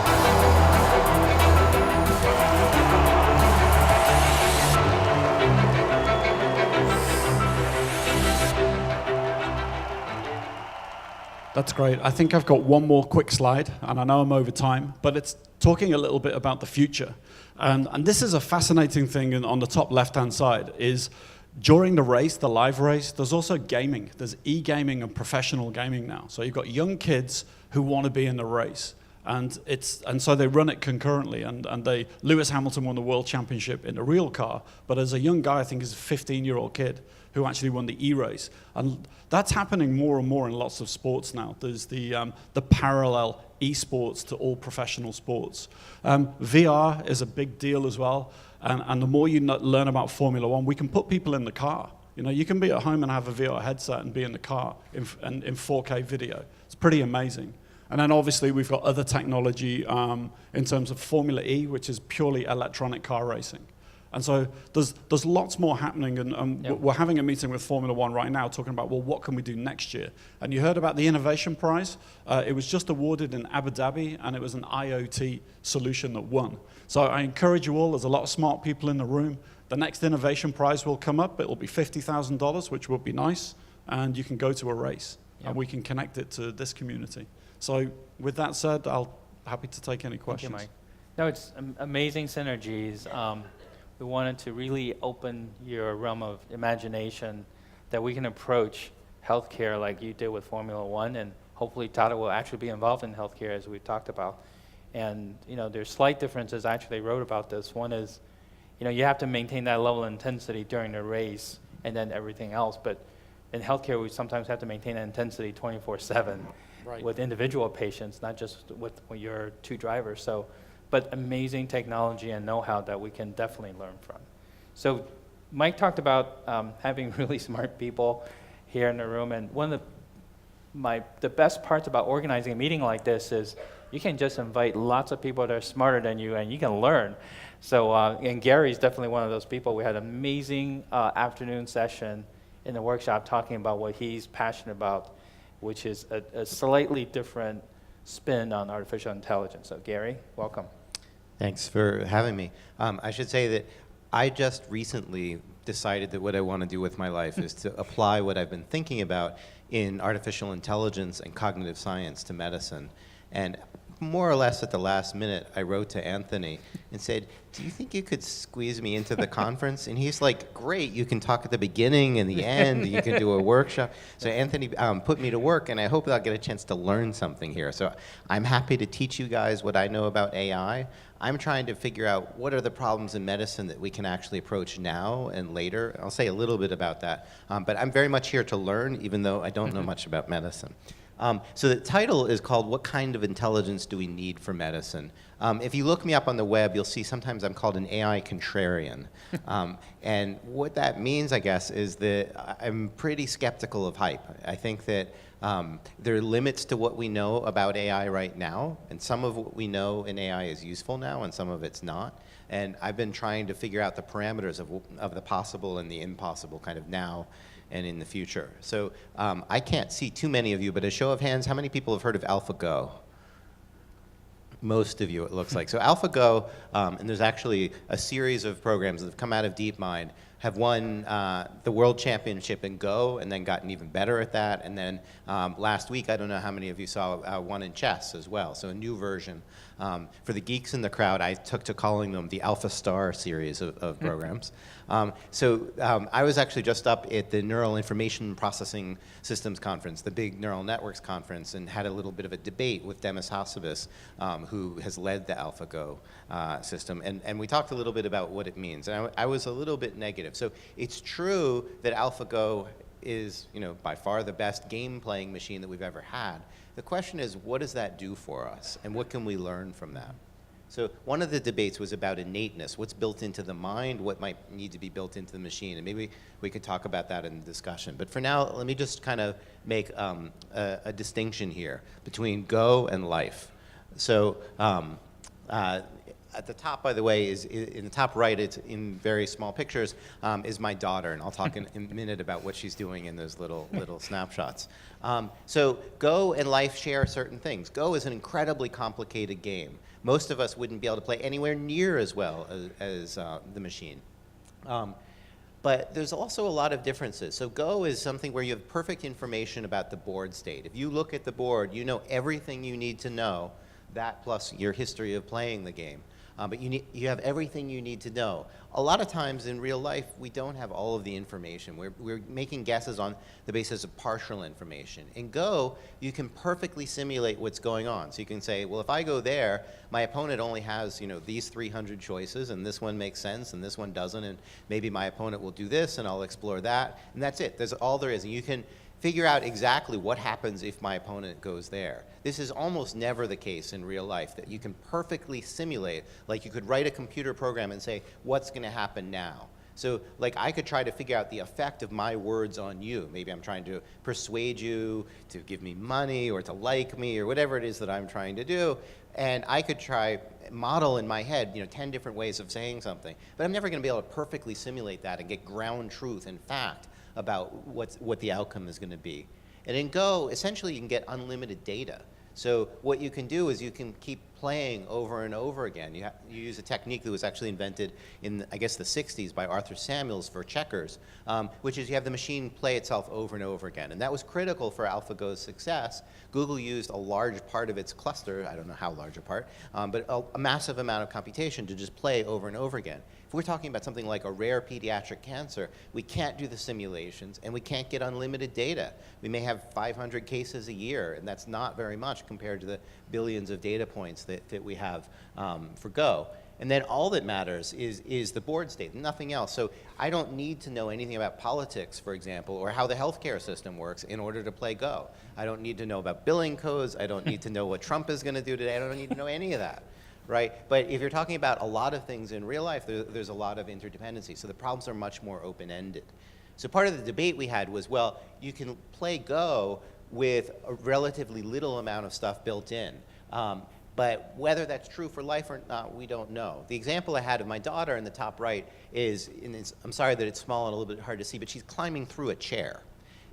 That's great. I think I've got one more quick slide, and I know I'm over time, but it's talking a little bit about the future. And this is a fascinating thing on the top left-hand side, is During the race, the live race, there's also gaming. There's e-gaming and professional gaming now. So you've got young kids who want to be in the race. And so they run it concurrently. And Lewis Hamilton won the world championship in the real car. But as a young guy, I think he's a 15-year-old kid who actually won the e-race. And that's happening more and more in lots of sports now. There's the parallel esports to all professional sports. VR is a big deal as well. And the more you learn about Formula One, we can put people in the car. You know, you can be at home and have a VR headset and be in the car in 4K video. It's pretty amazing. And then obviously we've got other technology in terms of Formula E, which is purely electronic car racing. And so there's lots more happening, and Yep. we're having a meeting with Formula One right now talking about, well, what can we do next year? And you heard about the Innovation Prize. It was just awarded in Abu Dhabi, and it was an IoT solution that won. So I encourage you all, there's a lot of smart people in the room. The next Innovation Prize will come up. It will be $50,000, which will be nice, and you can go to a race, Yep. and we can connect it to this community. So with that said, I'll happy to take any Thank you, questions. Mike. No, it's amazing synergies. We wanted to really open your realm of imagination that we can approach healthcare like you did with Formula One, and hopefully Tata will actually be involved in healthcare as we've talked about. And you know, there's slight differences. I actually wrote about this. One is, you know, you have to maintain that level of intensity during the race and then everything else. But in healthcare, we sometimes have to maintain that intensity 24/7 Right. with individual patients, not just with your two drivers. So, but amazing technology and know-how that we can definitely learn from. So Mike talked about having really smart people here in the room, and one of the best parts about organizing a meeting like this is you can just invite lots of people that are smarter than you, and you can learn. So, and Gary's definitely one of those people. We had an amazing afternoon session in the workshop talking about what he's passionate about, which is a slightly different spin on artificial intelligence. So Gary, welcome. Thanks for having me. I should say that I just recently decided that what I want to do with my life is to apply what I've been thinking about in artificial intelligence and cognitive science to medicine. And more or less at the last minute, I wrote to Anthony and said, do you think you could squeeze me into the conference? And he's like, great, you can talk at the beginning and the end, you can do a workshop. So Anthony put me to work, and I hope that I'll get a chance to learn something here. So I'm happy to teach you guys what I know about AI. I'm trying to figure out what are the problems in medicine that we can actually approach now and later. I'll say a little bit about that. But I'm very much here to learn, even though I don't know much about medicine. So the title is called, What Kind of Intelligence Do We Need for Medicine? If you look me up on the web, you'll see sometimes I'm called an AI contrarian. And what that means, I guess, is that I'm pretty skeptical of hype. I think that there are limits to what we know about AI right now, and some of what we know in AI is useful now, and some of it's not. And I've been trying to figure out the parameters of the possible and the impossible kind of now and in the future. So I can't see too many of you, but a show of hands, how many people have heard of AlphaGo? Most of you, it looks like. So AlphaGo, and there's actually a series of programs that have come out of DeepMind, have won the world championship in Go and then gotten even better at that. And then last week, I don't know how many of you saw one in chess as well, so a new version. For the geeks in the crowd, I took to calling them the Alpha Star series of programs. I was actually just up at the Neural Information Processing Systems Conference, the big neural networks conference, and had a little bit of a debate with Demis Hassabis, who has led the AlphaGo system. And we talked a little bit about what it means. And I was a little bit negative. So it's true that AlphaGo is, by far the best game-playing machine that we've ever had. The question is, what does that do for us, and what can we learn from that? So one of the debates was about innateness, what's built into the mind, what might need to be built into the machine, and maybe we could talk about that in the discussion. But for now, let me just kind of make a distinction here between Go and life. So at the top, by the way, is in the top right, it's in very small pictures, is my daughter, and I'll talk in a minute about what she's doing in those little snapshots. So Go and life share certain things. Go is an incredibly complicated game. Most of us wouldn't be able to play anywhere near as well as the machine. But there's also a lot of differences. So Go is something where you have perfect information about the board state. If you look at the board, you know everything you need to know, that plus your history of playing the game. but you have everything you need to know. A lot of times in real life, we don't have all of the information. We're making guesses on the basis of partial information. In Go, you can perfectly simulate what's going on. So you can say, well, if I go there, my opponent only has these 300 choices, and this one makes sense, and this one doesn't, and maybe my opponent will do this, and I'll explore that, and that's it. That's all there is. And you can figure out exactly what happens if my opponent goes there. This is almost never the case in real life, that you can perfectly simulate, like you could write a computer program and say, what's going to happen now? So like I could try to figure out the effect of my words on you. Maybe I'm trying to persuade you to give me money or to like me or whatever it is that I'm trying to do. And I could try model in my head 10 different ways of saying something. But I'm never going to be able to perfectly simulate that and get ground truth and fact about what the outcome is going to be. And in Go, essentially you can get unlimited data. So what you can do is you can keep playing over and over again. You use a technique that was actually invented in, I guess, the 60s by Arthur Samuels for checkers, which is you have the machine play itself over and over again. And that was critical for AlphaGo's success. Google used a large part of its cluster, I don't know how large a part, but a massive amount of computation to just play over and over again. If we're talking about something like a rare pediatric cancer, we can't do the simulations and we can't get unlimited data. We may have 500 cases a year, and that's not very much compared to the billions of data points that we have for Go. And then all that matters is the board state, nothing else. So I don't need to know anything about politics, for example, or how the healthcare system works in order to play Go. I don't need to know about billing codes. I don't need to know what Trump is going to do today. I don't need to know any of that. Right? But if you're talking about a lot of things in real life, there's a lot of interdependency. So the problems are much more open-ended. So part of the debate we had was, well, you can play Go with a relatively little amount of stuff built in. But whether that's true for life or not, we don't know. The example I had of my daughter in the top right is, I'm sorry that it's small and a little bit hard to see, but she's climbing through a chair.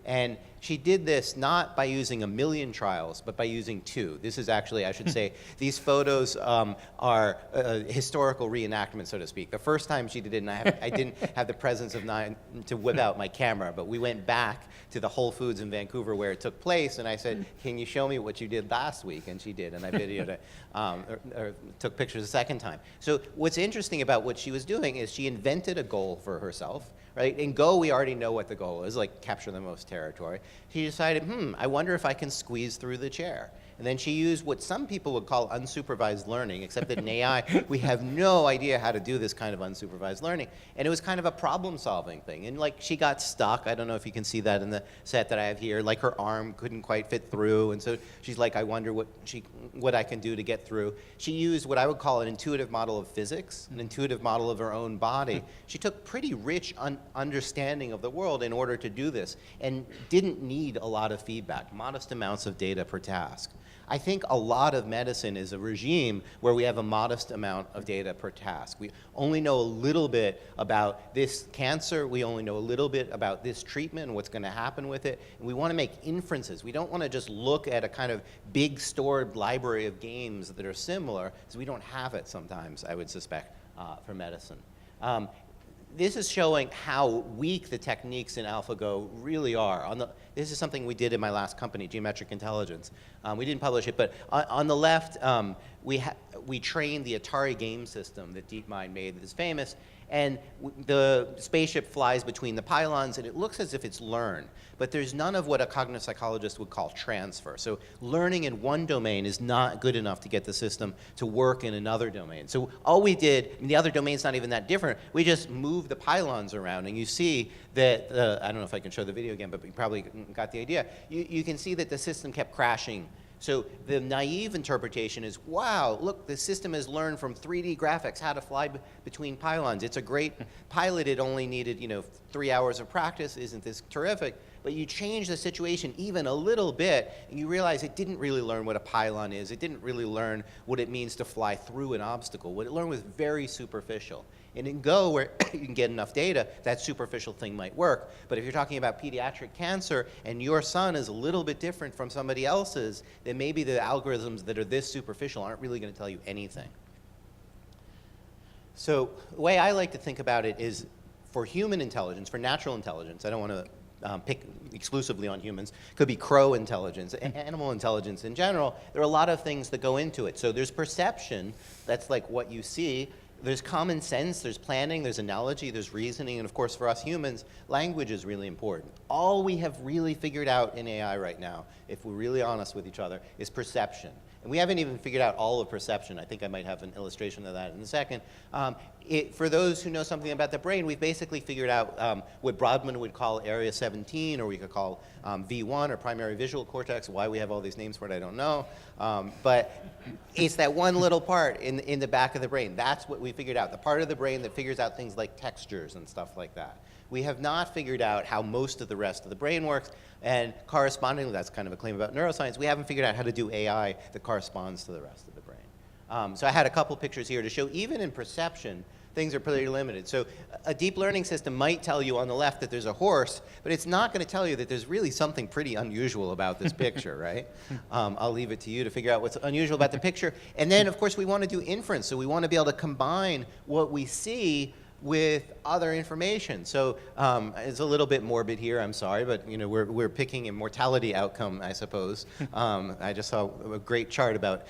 And she did this not by using 1 million trials, but by using 2. This is actually, I should say, these photos are historical reenactment, so to speak. The first time she did it, and I didn't have the presence of mind to whip out my camera, but we went back to the Whole Foods in Vancouver where it took place, and I said, can you show me what you did last week? And she did, and I videoed it, or took pictures a second time. So what's interesting about what she was doing is she invented a goal for herself. Right? In Go, we already know what the goal is, like capture the most territory. She decided, I wonder if I can squeeze through the chair. And then she used what some people would call unsupervised learning, except that in AI, we have no idea how to do this kind of unsupervised learning. And it was kind of a problem-solving thing. And like she got stuck. I don't know if you can see that in the set that I have here. Like her arm couldn't quite fit through. And so she's like, I wonder what I can do to get through. She used what I would call an intuitive model of physics, an intuitive model of her own body. She took pretty rich understanding of the world in order to do this and didn't need a lot of feedback, modest amounts of data per task. I think a lot of medicine is a regime where we have a modest amount of data per task. We only know a little bit about this cancer. We only know a little bit about this treatment and what's going to happen with it. And we want to make inferences. We don't want to just look at a kind of big stored library of games that are similar, because we don't have it sometimes, I would suspect, for medicine. This is showing how weak the techniques in AlphaGo really are. This is something we did in my last company, Geometric Intelligence. We didn't publish it, but on the left, we trained the Atari game system that DeepMind made that is famous, and the spaceship flies between the pylons, and it looks as if it's learned. But there's none of what a cognitive psychologist would call transfer. So learning in one domain is not good enough to get the system to work in another domain. So all we did, the other domain's not even that different, we just moved the pylons around, and you see that, I don't know if I can show the video again, but you probably got the idea. You can see that the system kept crashing. So the naive interpretation is, wow, look, the system has learned from 3D graphics how to fly between pylons. It's a great pilot. It only needed 3 hours of practice. Isn't this terrific? But you change the situation even a little bit, and you realize it didn't really learn what a pylon is. It didn't really learn what it means to fly through an obstacle. What it learned was very superficial. And in Go, where you can get enough data, that superficial thing might work. But if you're talking about pediatric cancer and your son is a little bit different from somebody else's, then maybe the algorithms that are this superficial aren't really going to tell you anything. So the way I like to think about it is for human intelligence, for natural intelligence, I don't want to pick exclusively on humans. Could be crow intelligence, animal intelligence in general. There are a lot of things that go into it. So there's perception, that's like what you see. There's common sense, there's planning, there's analogy, there's reasoning, and of course for us humans, language is really important. All we have really figured out in AI right now, if we're really honest with each other, is perception. And we haven't even figured out all of perception. I think I might have an illustration of that in a second. For those who know something about the brain, we've basically figured out what Brodmann would call Area 17, or we could call V1, or primary visual cortex. Why we have all these names for it, I don't know. But it's that one little part in the back of the brain. That's what we figured out, the part of the brain that figures out things like textures and stuff like that. We have not figured out how most of the rest of the brain works, and correspondingly, that's kind of a claim about neuroscience, we haven't figured out how to do AI that corresponds to the rest of the brain. So I had a couple pictures here to show, even in perception, things are pretty limited. So a deep learning system might tell you on the left that there's a horse, but it's not going to tell you that there's really something pretty unusual about this picture, right? I'll leave it to you to figure out what's unusual about the picture. And then, of course, we want to do inference, so we want to be able to combine what we see with other information. So it's a little bit morbid here, I'm sorry, but you know, we're picking a mortality outcome, I suppose. I just saw a great chart about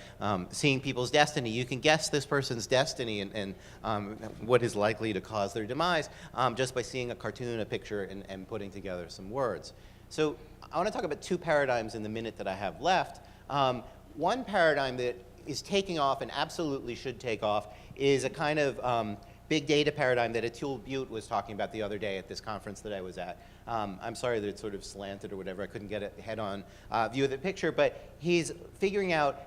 seeing people's destiny. You can guess this person's destiny and what is likely to cause their demise just by seeing a cartoon, a picture, and putting together some words. So I want to talk about two paradigms in the minute that I have left. One paradigm that is taking off and absolutely should take off is a kind of big data paradigm that Atul Butte was talking about the other day at this conference that I was at. I'm sorry that it's sort of slanted or whatever. I couldn't get a head-on view of the picture, but he's figuring out,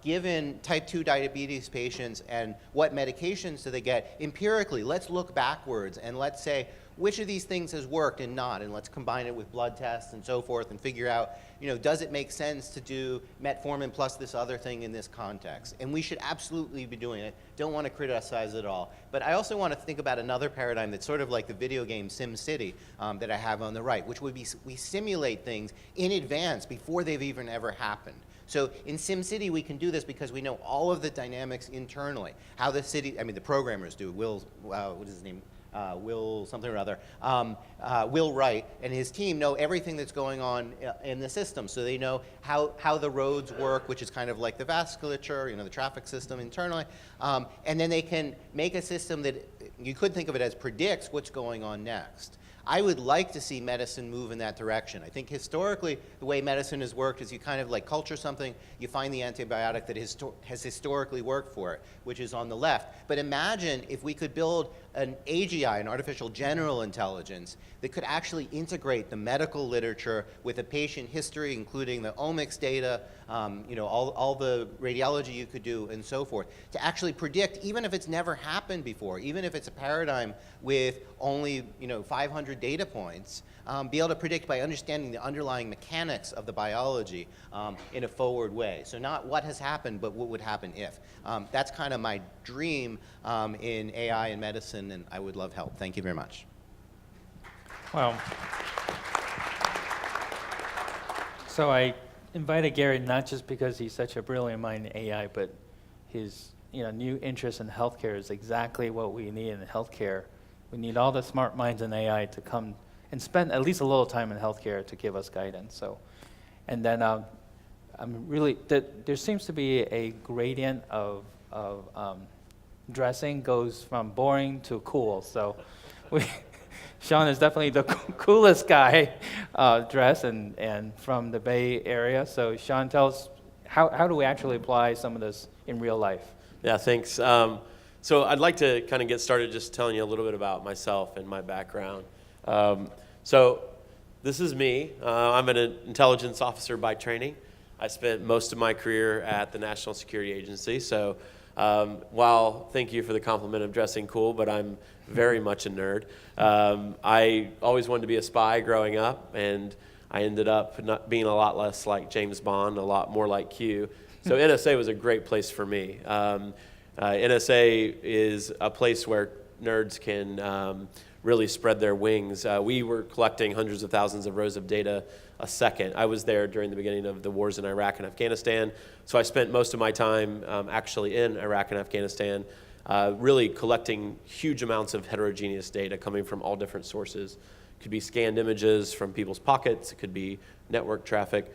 given type 2 diabetes patients and what medications do they get, empirically, let's look backwards and let's say, which of these things has worked and not, and let's combine it with blood tests and so forth and figure out, you know, does it make sense to do metformin plus this other thing in this context? And we should absolutely be doing it. Don't want to criticize it at all. But I also want to think about another paradigm that's sort of like the video game SimCity that I have on the right, which would be we simulate things in advance before they've even ever happened. So in SimCity, we can do this because we know all of the dynamics internally, how the city, I mean, the programmers do. What is his name? Will something or other, Will Wright and his team know everything that's going on in the system. So they know how the roads work, which is kind of like the vasculature, you know, the traffic system internally. And then they can make a system that you could think of it as predicts what's going on next. I would like to see medicine move in that direction. I think historically, the way medicine has worked is you kind of like culture something, you find the antibiotic that has historically worked for it, which is on the left. But imagine if we could build an AGI, an artificial general intelligence, that could actually integrate the medical literature with a patient history, including the omics data, you know, all the radiology you could do, and so forth, to actually predict, even if it's never happened before, even if it's a paradigm with only, you know, 500 data points, be able to predict by understanding the underlying mechanics of the biology in a forward way. So not what has happened, but what would happen if. That's kind of my dream in AI and medicine, and I would love help. Thank you very much. Well, so I invited Gary not just because he's such a brilliant mind in AI, but his new interest in healthcare is exactly what we need in healthcare. We need all the smart minds in AI to come and spend at least a little time in healthcare to give us guidance. So, and then I'm really there seems to be a gradient of dressing goes from boring to cool. So, Sean is definitely the coolest guy dressed and from the Bay Area. So, Sean, tell us how do we actually apply some of this in real life? Yeah, thanks. So I'd like to kind of get started just telling you a little bit about myself and my background. So this is me. I'm an intelligence officer by training. I spent most of my career at the National Security Agency. So while thank you for the compliment of dressing cool, but I'm very much a nerd. I always wanted to be a spy growing up, and I ended up not being a lot less like James Bond, a lot more like Q. So NSA was a great place for me. NSA is a place where nerds can really spread their wings. We were collecting hundreds of thousands of rows of data a second. I was there during the beginning of the wars in Iraq and Afghanistan, so I spent most of my time actually in Iraq and Afghanistan, really collecting huge amounts of heterogeneous data coming from all different sources, could be scanned images from people's pockets, it could be network traffic.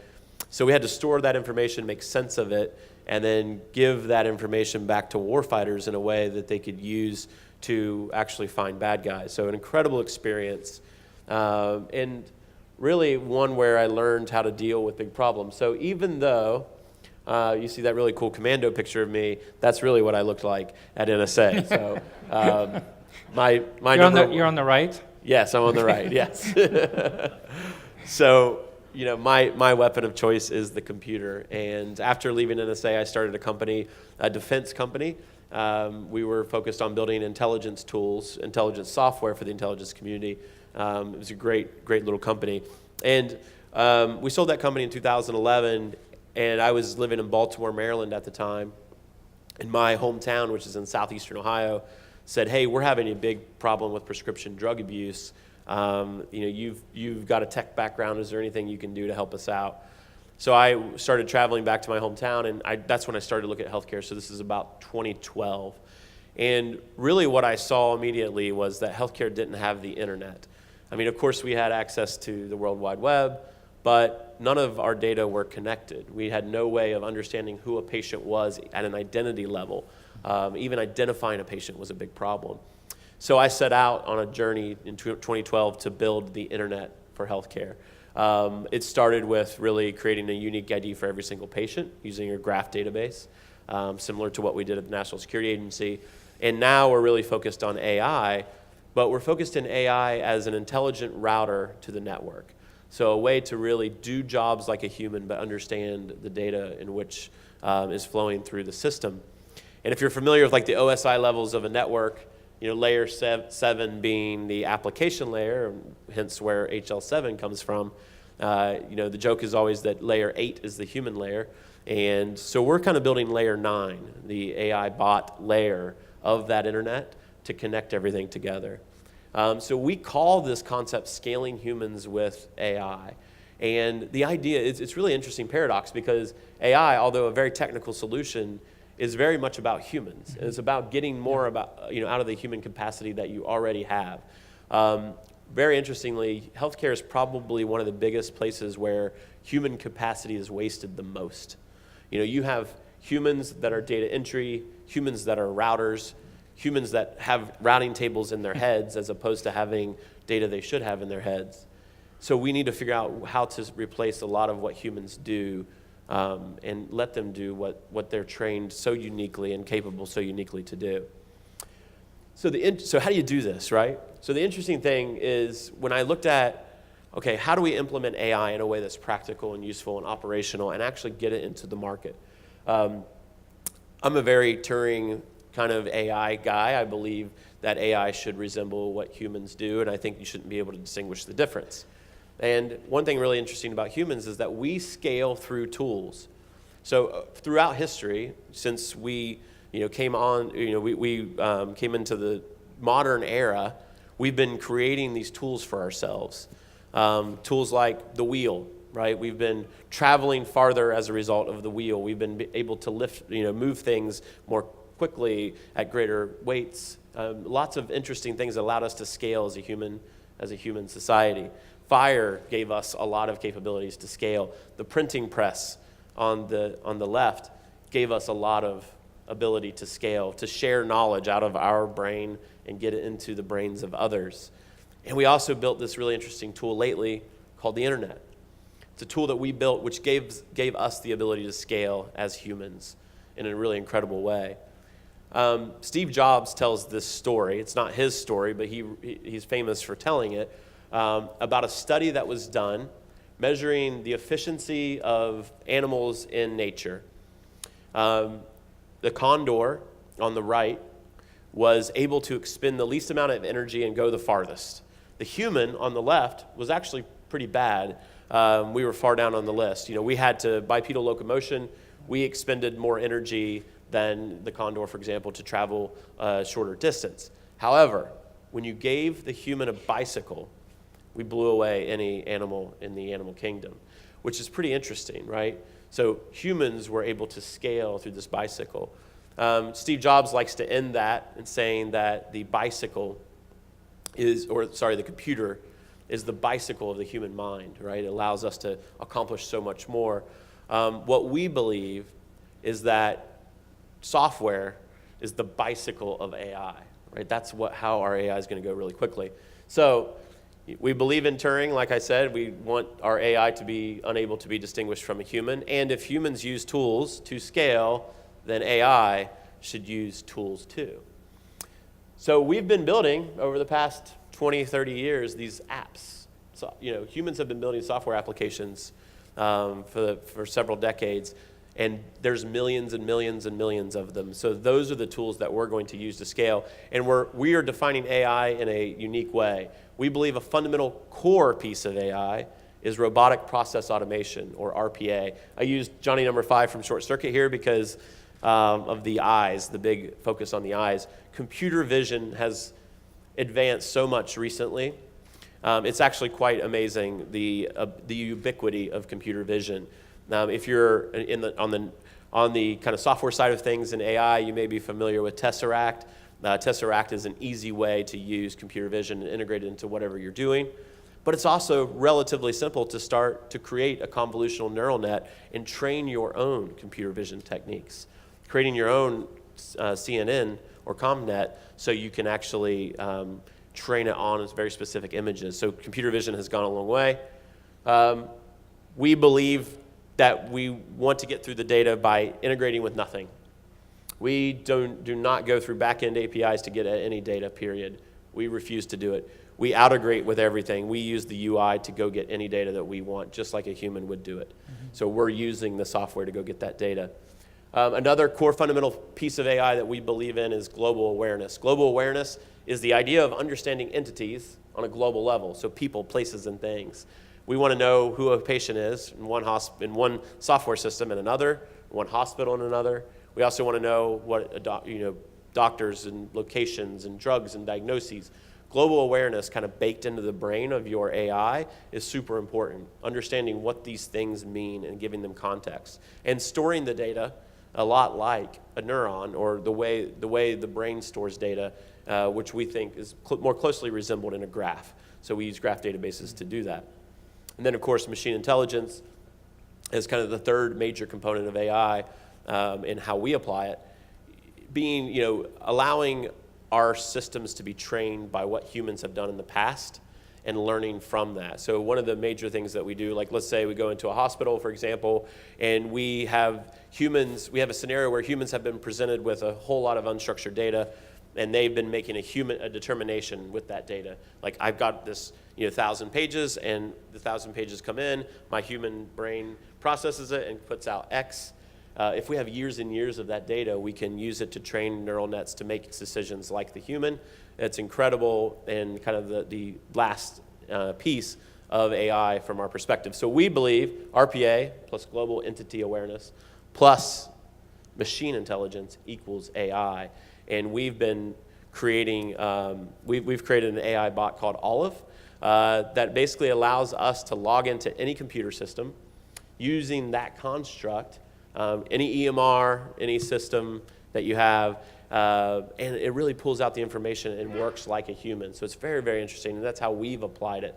So we had to store that information, make sense of it, and then give that information back to warfighters in a way that they could use to actually find bad guys. So an incredible experience, and really one where I learned how to deal with big problems. So even though you see that really cool commando picture of me, that's really what I looked like at NSA. So You're on the right? Yes, I'm on the right, yes. So, my weapon of choice is the computer. And after leaving NSA, I started a company, a defense company. We were focused on building intelligence tools, intelligence software for the intelligence community. It was a great little company. And we sold that company in 2011, and I was living in Baltimore, Maryland at the time. And my hometown, which is in southeastern Ohio, said, hey, we're having a big problem with prescription drug abuse. You've got a tech background. Is there anything you can do to help us out? So I started traveling back to my hometown, and that's when I started to look at healthcare. So this is about 2012. And really what I saw immediately was that healthcare didn't have the internet. I mean, of course, we had access to the World Wide Web, but none of our data were connected. We had no way of understanding who a patient was at an identity level. Even identifying a patient was a big problem. So I set out on a journey in 2012 to build the internet for healthcare. It started with really creating a unique ID for every single patient using a graph database, similar to what we did at the National Security Agency. And now we're really focused on AI, but we're focused in AI as an intelligent router to the network. So a way to really do jobs like a human, but understand the data in which is flowing through the system. And if you're familiar with like the OSI levels of a network, layer 7 being the application layer, hence where HL7 comes from. The joke is always that layer 8 is the human layer. And so we're kind of building layer 9, the AI bot layer of that internet to connect everything together. So we call this concept scaling humans with AI. And the idea is, it's really interesting paradox because AI, although a very technical solution, is very much about humans. And it's about getting more out of the human capacity that you already have. Very interestingly, healthcare is probably one of the biggest places where human capacity is wasted the most. You have humans that are data entry, humans that are routers, humans that have routing tables in their heads as opposed to having data they should have in their heads. So we need to figure out how to replace a lot of what humans do and let them do what they're trained so uniquely and capable so uniquely to do. So how do you do this, right? So the interesting thing is when I looked at, okay, how do we implement AI in a way that's practical and useful and operational and actually get it into the market? I'm a very Turing kind of AI guy. I believe that AI should resemble what humans do, and I think you shouldn't be able to distinguish the difference. And one thing really interesting about humans is that we scale through tools. So throughout history, since we came into the modern era, we've been creating these tools for ourselves. Tools like the wheel, right? We've been traveling farther as a result of the wheel. We've been able to move things more quickly at greater weights. Lots of interesting things that allowed us to scale as a human society. Fire gave us a lot of capabilities to scale. The printing press on the left gave us a lot of ability to scale, to share knowledge out of our brain and get it into the brains of others. And we also built this really interesting tool lately called the internet. It's a tool that we built which gave us the ability to scale as humans in a really incredible way. Steve Jobs tells this story. It's not his story, but he's famous for telling it, about a study that was done measuring the efficiency of animals in nature. The condor on the right was able to expend the least amount of energy and go the farthest. The human on the left was actually pretty bad. We were far down on the list. We had to bipedal locomotion. We expended more energy than the condor, for example, to travel a shorter distance. However, when you gave the human a bicycle, we blew away any animal in the animal kingdom, which is pretty interesting, right? So humans were able to scale through this bicycle. Steve Jobs likes to end that in saying that the computer is the bicycle of the human mind, right? It allows us to accomplish so much more. What we believe is that software is the bicycle of AI, right? That's how our AI is going to go really quickly. So we believe in Turing. Like I said, we want our AI to be unable to be distinguished from a human. And if humans use tools to scale, then AI should use tools too. So we've been building over the past 20, 30 years these apps. So, humans have been building software applications for several decades, and there's millions and millions and millions of them. So those are the tools that we're going to use to scale, and we are defining AI in a unique way. We believe a fundamental core piece of AI is robotic process automation, or RPA. I used Johnny number 5 from Short Circuit here because of the eyes, the big focus on the eyes. Computer vision has advanced so much recently. It's actually quite amazing, the ubiquity of computer vision. If you're on the kind of software side of things in AI, you may be familiar with Tesseract. Tesseract is an easy way to use computer vision and integrate it into whatever you're doing. But it's also relatively simple to start to create a convolutional neural net and train your own computer vision techniques. Creating your own CNN or ComNet so you can actually train it on very specific images. So computer vision has gone a long way. We believe that we want to get through the data by integrating with nothing. We do not go through back-end APIs to get at any data, period. We refuse to do it. We integrate with everything. We use the UI to go get any data that we want, just like a human would do it. So we're using the software to go get that data. Another core fundamental piece of AI that we believe in is global awareness. Global awareness is the idea of understanding entities on a global level, so people, places, and things. We want to know who a patient is in one software system in another, one hospital in another. We also want to know what doctors and locations and drugs and diagnoses. Global awareness kind of baked into the brain of your AI is super important. Understanding what these things mean and giving them context. And storing the data a lot like a neuron, or the way the brain stores data, which we think is more closely resembled in a graph. So we use graph databases to do that. And then, of course, machine intelligence is kind of the third major component of AI in how we apply it. Being, allowing our systems to be trained by what humans have done in the past and learning from that. So one of the major things that we do, like let's say we go into a hospital, for example, and we have a scenario where humans have been presented with a whole lot of unstructured data, and they've been making a determination with that data. Like, I've got this 1,000 pages, and the 1,000 pages come in, my human brain processes it and puts out X. If we have years and years of that data, we can use it to train neural nets to make decisions like the human. It's incredible, and kind of the last piece of AI from our perspective. So we believe RPA plus global entity awareness plus machine intelligence equals AI. And we've been creating, we've created an AI bot called Olive that basically allows us to log into any computer system using that construct, any EMR, any system that you have, and it really pulls out the information and works like a human. So it's very, very interesting, and that's how we've applied it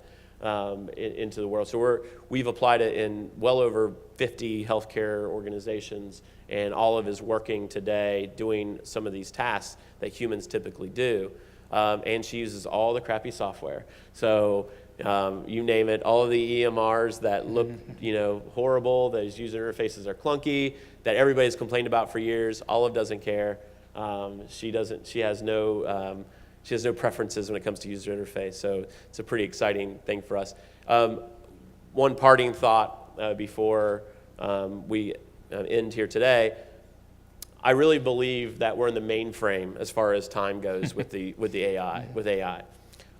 into the world. So we've applied it in well over 50 healthcare organizations, and Olive is working today doing some of these tasks that humans typically do. And she uses all the crappy software. So you name it, all of the EMRs that look horrible, those user interfaces are clunky, that everybody's complained about for years. Olive doesn't care. She has no preferences when it comes to user interface. So it's a pretty exciting thing for us. One parting thought before we end here today. I really believe that we're in the mainframe as far as time goes with the AI.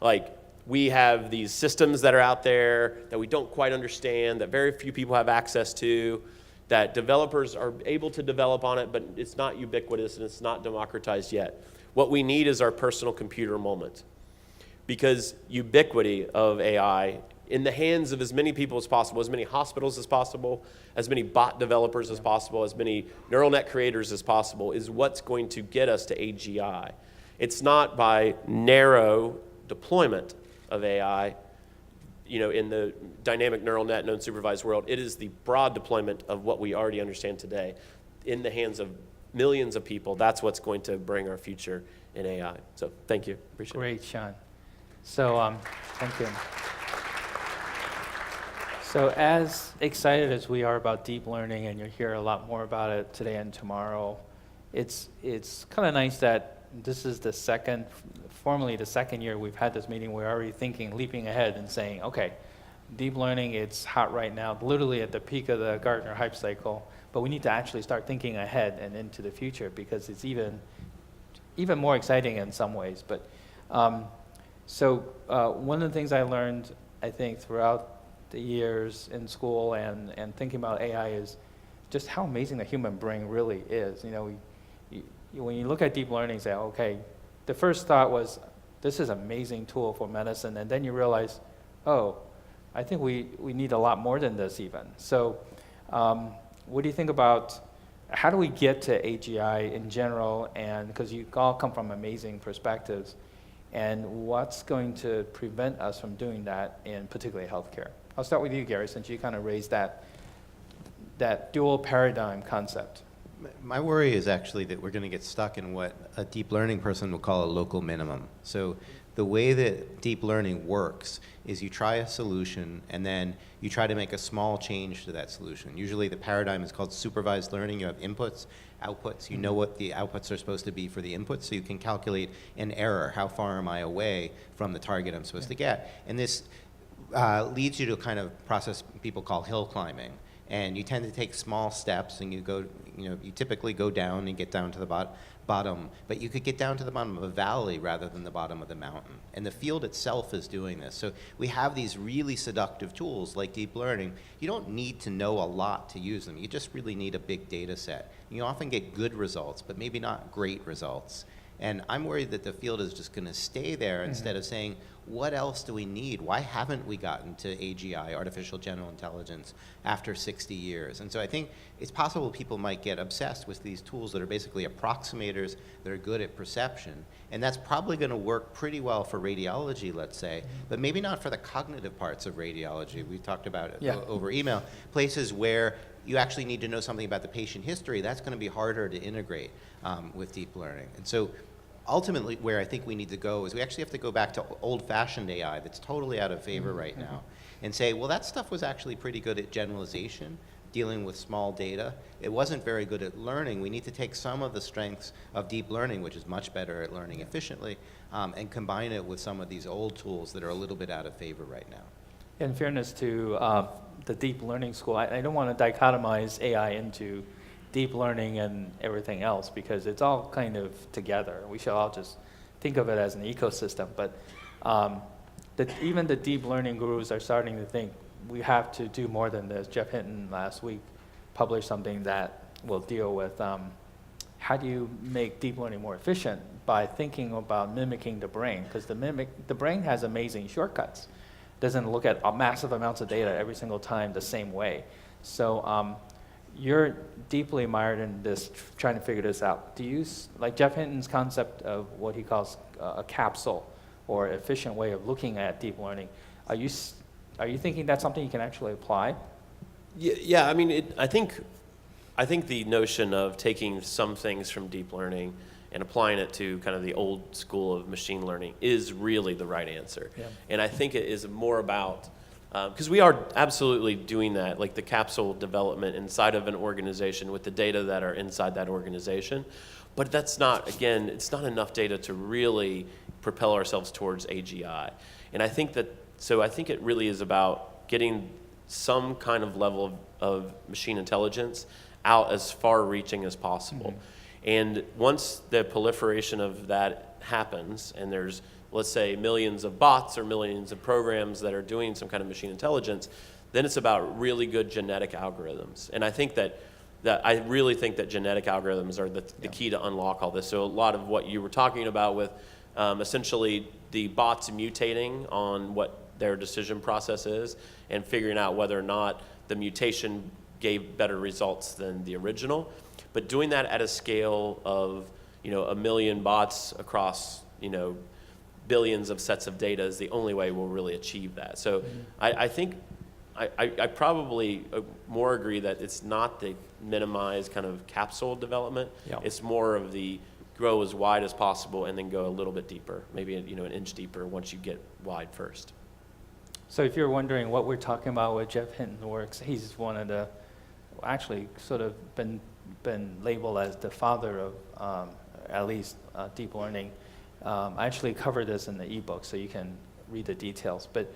Like, we have these systems that are out there that we don't quite understand, that very few people have access to, that developers are able to develop on it, but it's not ubiquitous and it's not democratized yet. What we need is our personal computer moment, because ubiquity of AI in the hands of as many people as possible, as many hospitals as possible, as many bot developers as possible, as many neural net creators as possible, is what's going to get us to AGI. It's not by narrow deployment of AI, in the dynamic neural net and unsupervised world, it is the broad deployment of what we already understand today in the hands of millions of people. That's what's going to bring our future in AI. So thank you. Appreciate it. Great, Sean. So thank you. So as excited as we are about deep learning, and you'll hear a lot more about it today and tomorrow, it's kind of nice that this is formally the second year we've had this meeting. We're already thinking, leaping ahead and saying, okay, deep learning, it's hot right now, literally at the peak of the Gartner hype cycle, but we need to actually start thinking ahead and into the future because it's even more exciting in some ways. But so one of the things I learned, I think, throughout the years in school and thinking about AI is just how amazing the human brain really is. When you look at deep learning, say, okay, the first thought was, this is an amazing tool for medicine, and then you realize, oh, I think we need a lot more than this even. So what do you think about, how do we get to AGI in general, and because you all come from amazing perspectives, and what's going to prevent us from doing that in particularly healthcare? I'll start with you, Gary, since you kind of raised that dual paradigm concept. My worry is actually that we're going to get stuck in what a deep learning person will call a local minimum. So the way that deep learning works is you try a solution and then you try to make a small change to that solution. Usually the paradigm is called supervised learning. You have inputs, outputs. You know what the outputs are supposed to be for the inputs, so you can calculate an error. How far am I away from the target I'm supposed to get? And this leads you to a kind of process people call hill climbing. And you tend to take small steps, and you typically go down and get down to the bottom, but you could get down to the bottom of a valley rather than the bottom of the mountain. And the field itself is doing this. So we have these really seductive tools like deep learning. You don't need to know a lot to use them. You just really need a big data set. You often get good results, but maybe not great results. And I'm worried that the field is just going to stay there instead of saying, what else do we need? Why haven't we gotten to AGI, artificial general intelligence, after 60 years? And so I think it's possible people might get obsessed with these tools that are basically approximators that are good at perception. And that's probably going to work pretty well for radiology, let's say, but maybe not for the cognitive parts of radiology. We talked about it over email. Places where you actually need to know something about the patient history, that's going to be harder to integrate with deep learning. And so ultimately, where I think we need to go is we actually have to go back to old-fashioned AI that's totally out of favor right now and say, well, that stuff was actually pretty good at generalization, dealing with small data. It wasn't very good at learning. We need to take some of the strengths of deep learning, which is much better at learning efficiently, and combine it with some of these old tools that are a little bit out of favor right now. In fairness to the deep learning school, I don't want to dichotomize AI into deep learning and everything else because it's all kind of together. We should all just think of it as an ecosystem. But even the deep learning gurus are starting to think we have to do more than this. Jeff Hinton last week published something that will deal with how do you make deep learning more efficient by thinking about mimicking the brain, because the brain has amazing shortcuts. It doesn't look at massive amounts of data every single time the same way. So you're deeply mired in this, trying to figure this out. Do you, like Jeff Hinton's concept of what he calls a capsule or efficient way of looking at deep learning, are you thinking that's something you can actually apply? Yeah. I mean, I think the notion of taking some things from deep learning and applying it to kind of the old school of machine learning is really the right answer. Yeah. And I think it is more about, because we are absolutely doing that, like the capsule development inside of an organization with the data that are inside that organization. But that's not, again, it's not enough data to really propel ourselves towards AGI. And I think it really is about getting some kind of level of machine intelligence out as far reaching as possible. Mm-hmm. And once the proliferation of that happens, and there's, let's say, millions of bots or millions of programs that are doing some kind of machine intelligence, then it's about really good genetic algorithms. And I think I really think that genetic algorithms are the key to unlock all this. So a lot of what you were talking about with essentially the bots mutating on what their decision process is and figuring out whether or not the mutation gave better results than the original. But doing that at a scale of, 1 million bots across, billions of sets of data is the only way we'll really achieve that. So I think I probably more agree that it's not the minimize kind of capsule development. Yeah. It's more of the grow as wide as possible and then go a little bit deeper, maybe an inch deeper once you get wide first. So if you're wondering what we're talking about with Jeff Hinton Works, he's one of the, actually sort of been labeled as the father of at least deep learning. I actually covered this in the ebook, so you can read the details. But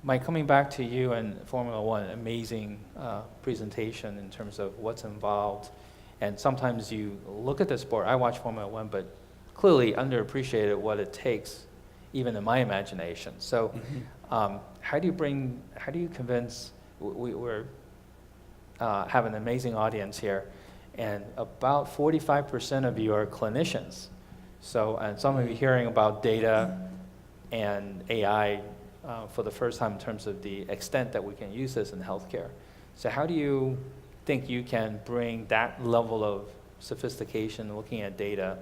Mike, coming back to you and Formula One, amazing presentation in terms of what's involved. And sometimes you look at the sport, I watch Formula One, but clearly underappreciated what it takes, even in my imagination. So how do you convince, we're have an amazing audience here, and about 45% of you are clinicians. So, and some of you hearing about data and AI for the first time in terms of the extent that we can use this in healthcare. So how do you think you can bring that level of sophistication looking at data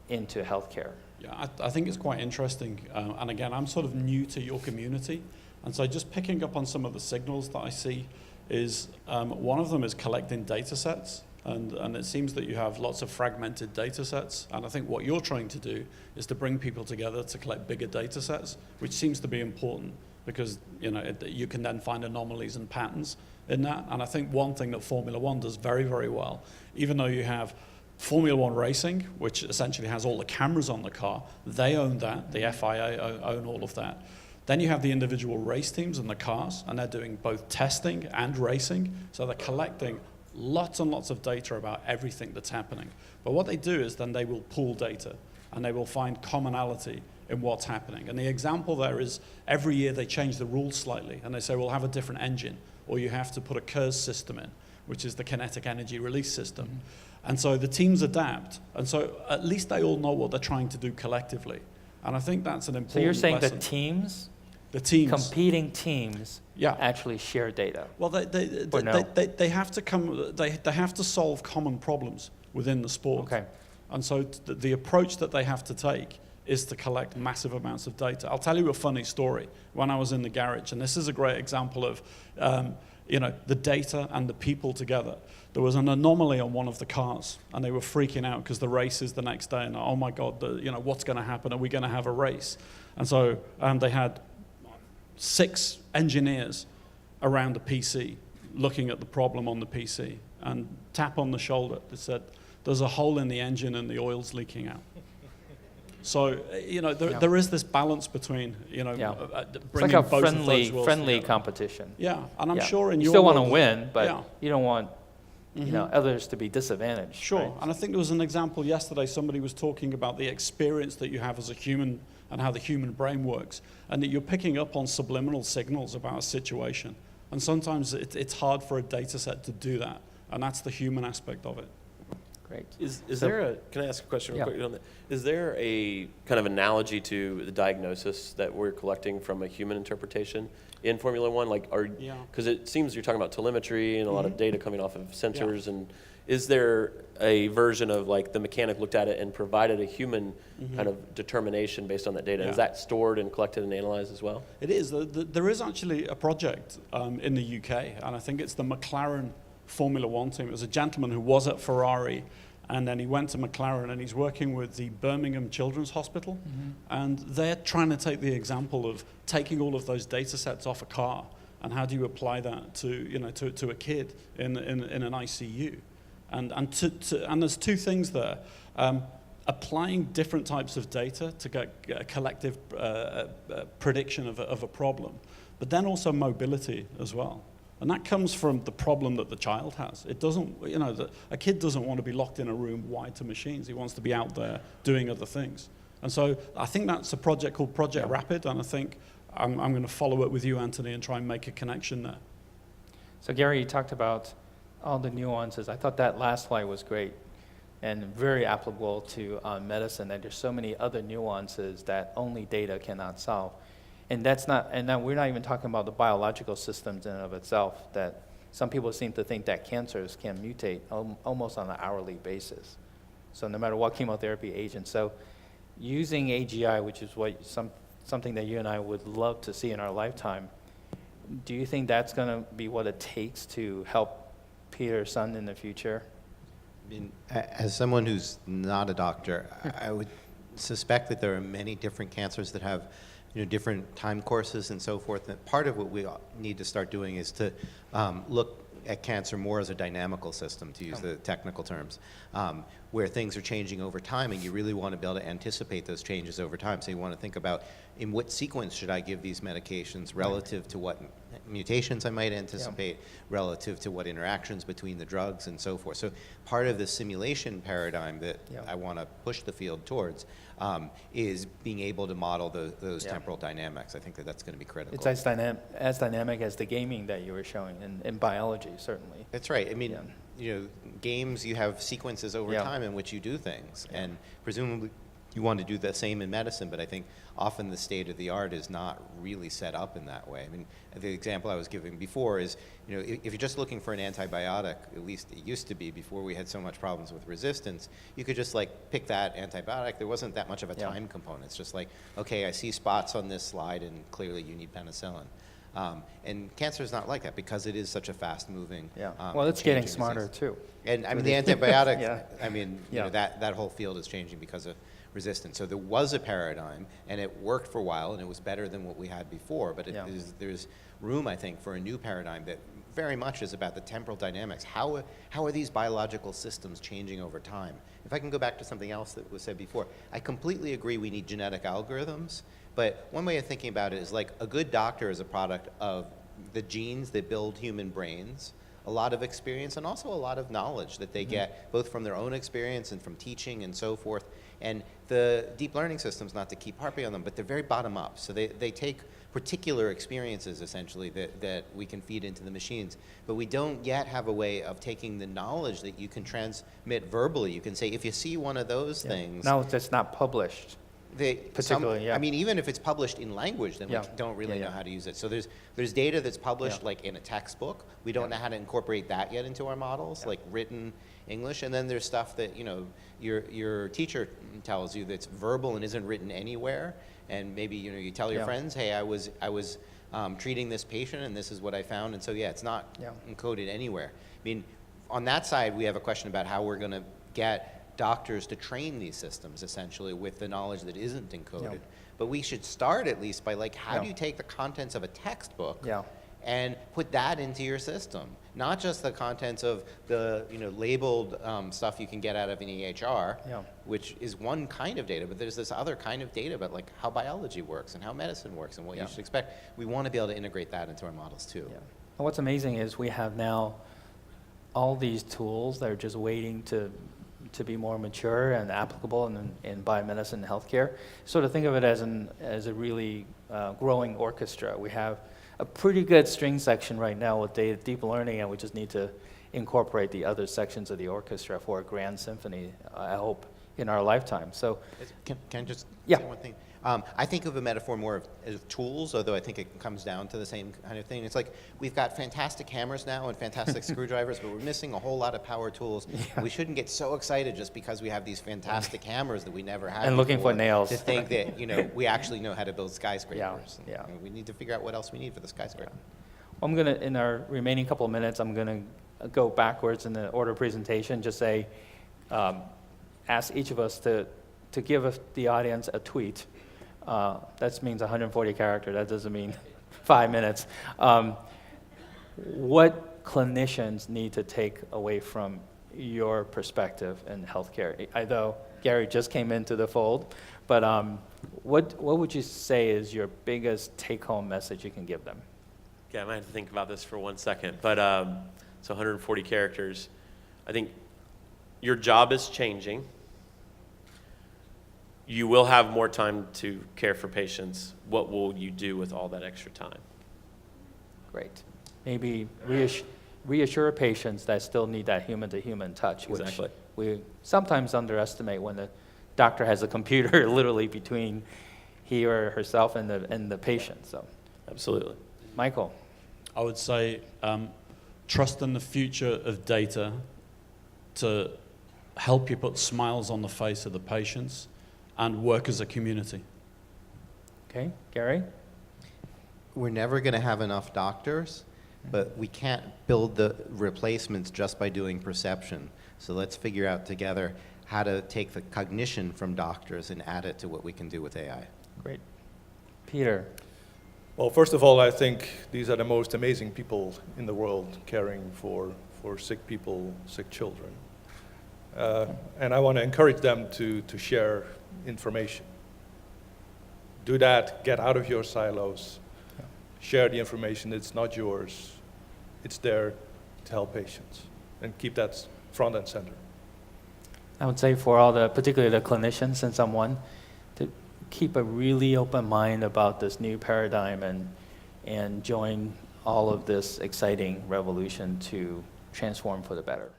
into healthcare? Yeah, I think it's quite interesting. And again, I'm sort of new to your community. And so just picking up on some of the signals that I see is one of them is collecting data sets. And it seems that you have lots of fragmented data sets. And I think what you're trying to do is to bring people together to collect bigger data sets, which seems to be important because you can then find anomalies and patterns in that. And I think one thing that Formula One does very, very well, even though you have Formula One racing, which essentially has all the cameras on the car, they own that, the FIA own all of that. Then you have the individual race teams and the cars, and they're doing both testing and racing, so they're collecting lots and lots of data about everything that's happening. But what they do is then they will pool data, and they will find commonality in what's happening. And the example there is every year they change the rules slightly, and they say, we'll have a different engine, or you have to put a KERS system in, which is the kinetic energy release system. And so the teams adapt, and so at least they all know what they're trying to do collectively. And I think that's an important So you're saying lesson. the teams, competing teams actually share data? well, they have to come. They have to solve common problems within the sport. Okay. And so the approach that they have to take is to collect massive amounts of data. I'll tell you a funny story. When I was in the garage, and this is a great example of the data and the people together. There was an anomaly on one of the cars, and they were freaking out because the race is the next day, and oh my God, what's going to happen? Are we going to have a race? And so they had 6 engineers around the PC looking at the problem on the PC, and tap on the shoulder that said, there's a hole in the engine and the oil's leaking out. So, there is this balance between, bringing It's like a both of those worlds friendly together. competition. Yeah, and I'm sure in you your still want to world- win, but Yeah. you don't want others to be disadvantaged. Sure, right? and I think there was an example yesterday, somebody was talking about the experience that you have as a human and how the human brain works, and that you're picking up on subliminal signals about a situation. And sometimes it's hard for a data set to do that, and that's the human aspect of it. Great. Is So- there a, can I ask a question real Yeah. quick on that? Is there a kind of analogy to the diagnosis that we're collecting from a human interpretation in Formula One? Like, Yeah. because it seems you're talking about telemetry and a lot of data coming off of sensors, and is there a version of like the mechanic looked at it and provided a human kind of determination based on that data? Yeah. Is that stored and collected and analyzed as well? It is. There is actually a project in the UK, and I think it's the McLaren Formula One team. It was a gentleman who was at Ferrari, and then he went to McLaren, and he's working with the Birmingham Children's Hospital, and they're trying to take the example of taking all of those data sets off a car, and how do you apply that to a kid in an ICU, and there's 2 things there. Applying different types of data to get a collective prediction of a problem, but then also mobility as well. And that comes from the problem that the child has. It doesn't, a kid doesn't want to be locked in a room wired to machines. He wants to be out there doing other things. And so I think that's a project called Project Rapid, and I think I'm going to follow it with you, Anthony, and try and make a connection there. So Gary, you talked about all the nuances. I thought that last slide was great and very applicable to medicine, that there's so many other nuances that only data cannot solve. And then we're not even talking about the biological systems in and of itself, that some people seem to think that cancers can mutate almost on an hourly basis. So no matter what chemotherapy agent. So using AGI, which is something that you and I would love to see in our lifetime, do you think that's going to be what it takes to help Peter's son in the future? I mean, as someone who's not a doctor, I would suspect that there are many different cancers that have, different time courses and so forth. And part of what we need to start doing is to look at cancer more as a dynamical system, to use the technical terms, where things are changing over time, and you really want to be able to anticipate those changes over time. So you want to think about, in what sequence should I give these medications relative to what mutations I might anticipate, relative to what interactions between the drugs and so forth. So part of the simulation paradigm that I want to push the field towards is being able to model those temporal dynamics. I think that's going to be critical. It's as dynamic as the gaming that you were showing in biology, certainly. That's right. I mean, games, you have sequences over time in which you do things, and presumably you want to do the same in medicine, but I think often the state of the art is not really set up in that way. I mean, the example I was giving before is, if you're just looking for an antibiotic, at least it used to be before we had so much problems with resistance, you could just pick that antibiotic. There wasn't that much of a time component. It's just okay, I see spots on this slide and clearly you need penicillin. And cancer is not like that because it is such a fast-moving. Well, it's getting smarter too. And I mean, the antibiotic. I mean, that whole field is changing because of resistance. So there was a paradigm, and it worked for a while, and it was better than what we had before. But there's room, I think, for a new paradigm that very much is about the temporal dynamics. How are these biological systems changing over time? If I can go back to something else that was said before, I completely agree we need genetic algorithms. But one way of thinking about it is a good doctor is a product of the genes that build human brains, a lot of experience, and also a lot of knowledge that they get both from their own experience and from teaching and so forth. And the deep learning systems, not to keep harping on them, but they're very bottom up. So they take particular experiences, essentially, that we can feed into the machines. But we don't yet have a way of taking the knowledge that you can transmit verbally. You can say, if you see one of those things. Now it's not published. I mean, even if it's published in language, then we don't really know how to use it. So there's data that's published in a textbook. We don't know how to incorporate that yet into our models, like written English. And then there's stuff that your teacher tells you that's verbal and isn't written anywhere. And maybe you tell your friends, hey, I was treating this patient and this is what I found. And so it's not encoded anywhere. I mean, on that side, we have a question about how we're going to get doctors to train these systems, essentially, with the knowledge that isn't encoded. But we should start at least by how do you take the contents of a textbook and put that into your system? Not just the contents of the labeled stuff you can get out of an EHR, which is one kind of data, but there's this other kind of data about how biology works and how medicine works and what you should expect. We want to be able to integrate that into our models too. And what's amazing is we have now all these tools that are just waiting to be more mature and applicable in biomedicine and healthcare. Sort of think of it as a really growing orchestra. We have a pretty good string section right now with deep learning, and we just need to incorporate the other sections of the orchestra for a grand symphony, I hope, in our lifetime. So, can I just say one thing? I think of a metaphor more of tools, although I think it comes down to the same kind of thing. It's like we've got fantastic hammers now and fantastic screwdrivers, but we're missing a whole lot of power tools. We shouldn't get so excited just because we have these fantastic hammers that we never had and looking for nails. To think that we actually know how to build skyscrapers. We need to figure out what else we need for the skyscraper. I'm going to, in our remaining couple of minutes, I'm going to go backwards in the order of presentation, just say, ask each of us to give the audience a tweet. That means 140 characters. That doesn't mean 5 minutes. What clinicians need to take away from your perspective in healthcare? I know Gary just came into the fold, but what would you say is your biggest take-home message you can give them? Okay, I might have to think about this for 1 second. But so 140 characters. I think your job is changing. You will have more time to care for patients. What will you do with all that extra time? Great. Maybe reassure patients that still need that human-to-human touch, which we sometimes underestimate when the doctor has a computer literally between he or herself and the patient. So, absolutely. Michael. I would say trust in the future of data to help you put smiles on the face of the patients. and work as a community. Okay, Gary? We're never going to have enough doctors, but we can't build the replacements just by doing perception. So let's figure out together how to take the cognition from doctors and add it to what we can do with AI. Great. Peter? Well, first of all, I think these are the most amazing people in the world caring for sick people, sick children. And I want to encourage them to share information. Do that, get out of your silos, share the information. It's not yours. It's there to help patients, and keep that front and center. I would say for all the, particularly the clinicians and someone, to keep a really open mind about this new paradigm and join all of this exciting revolution to transform for the better.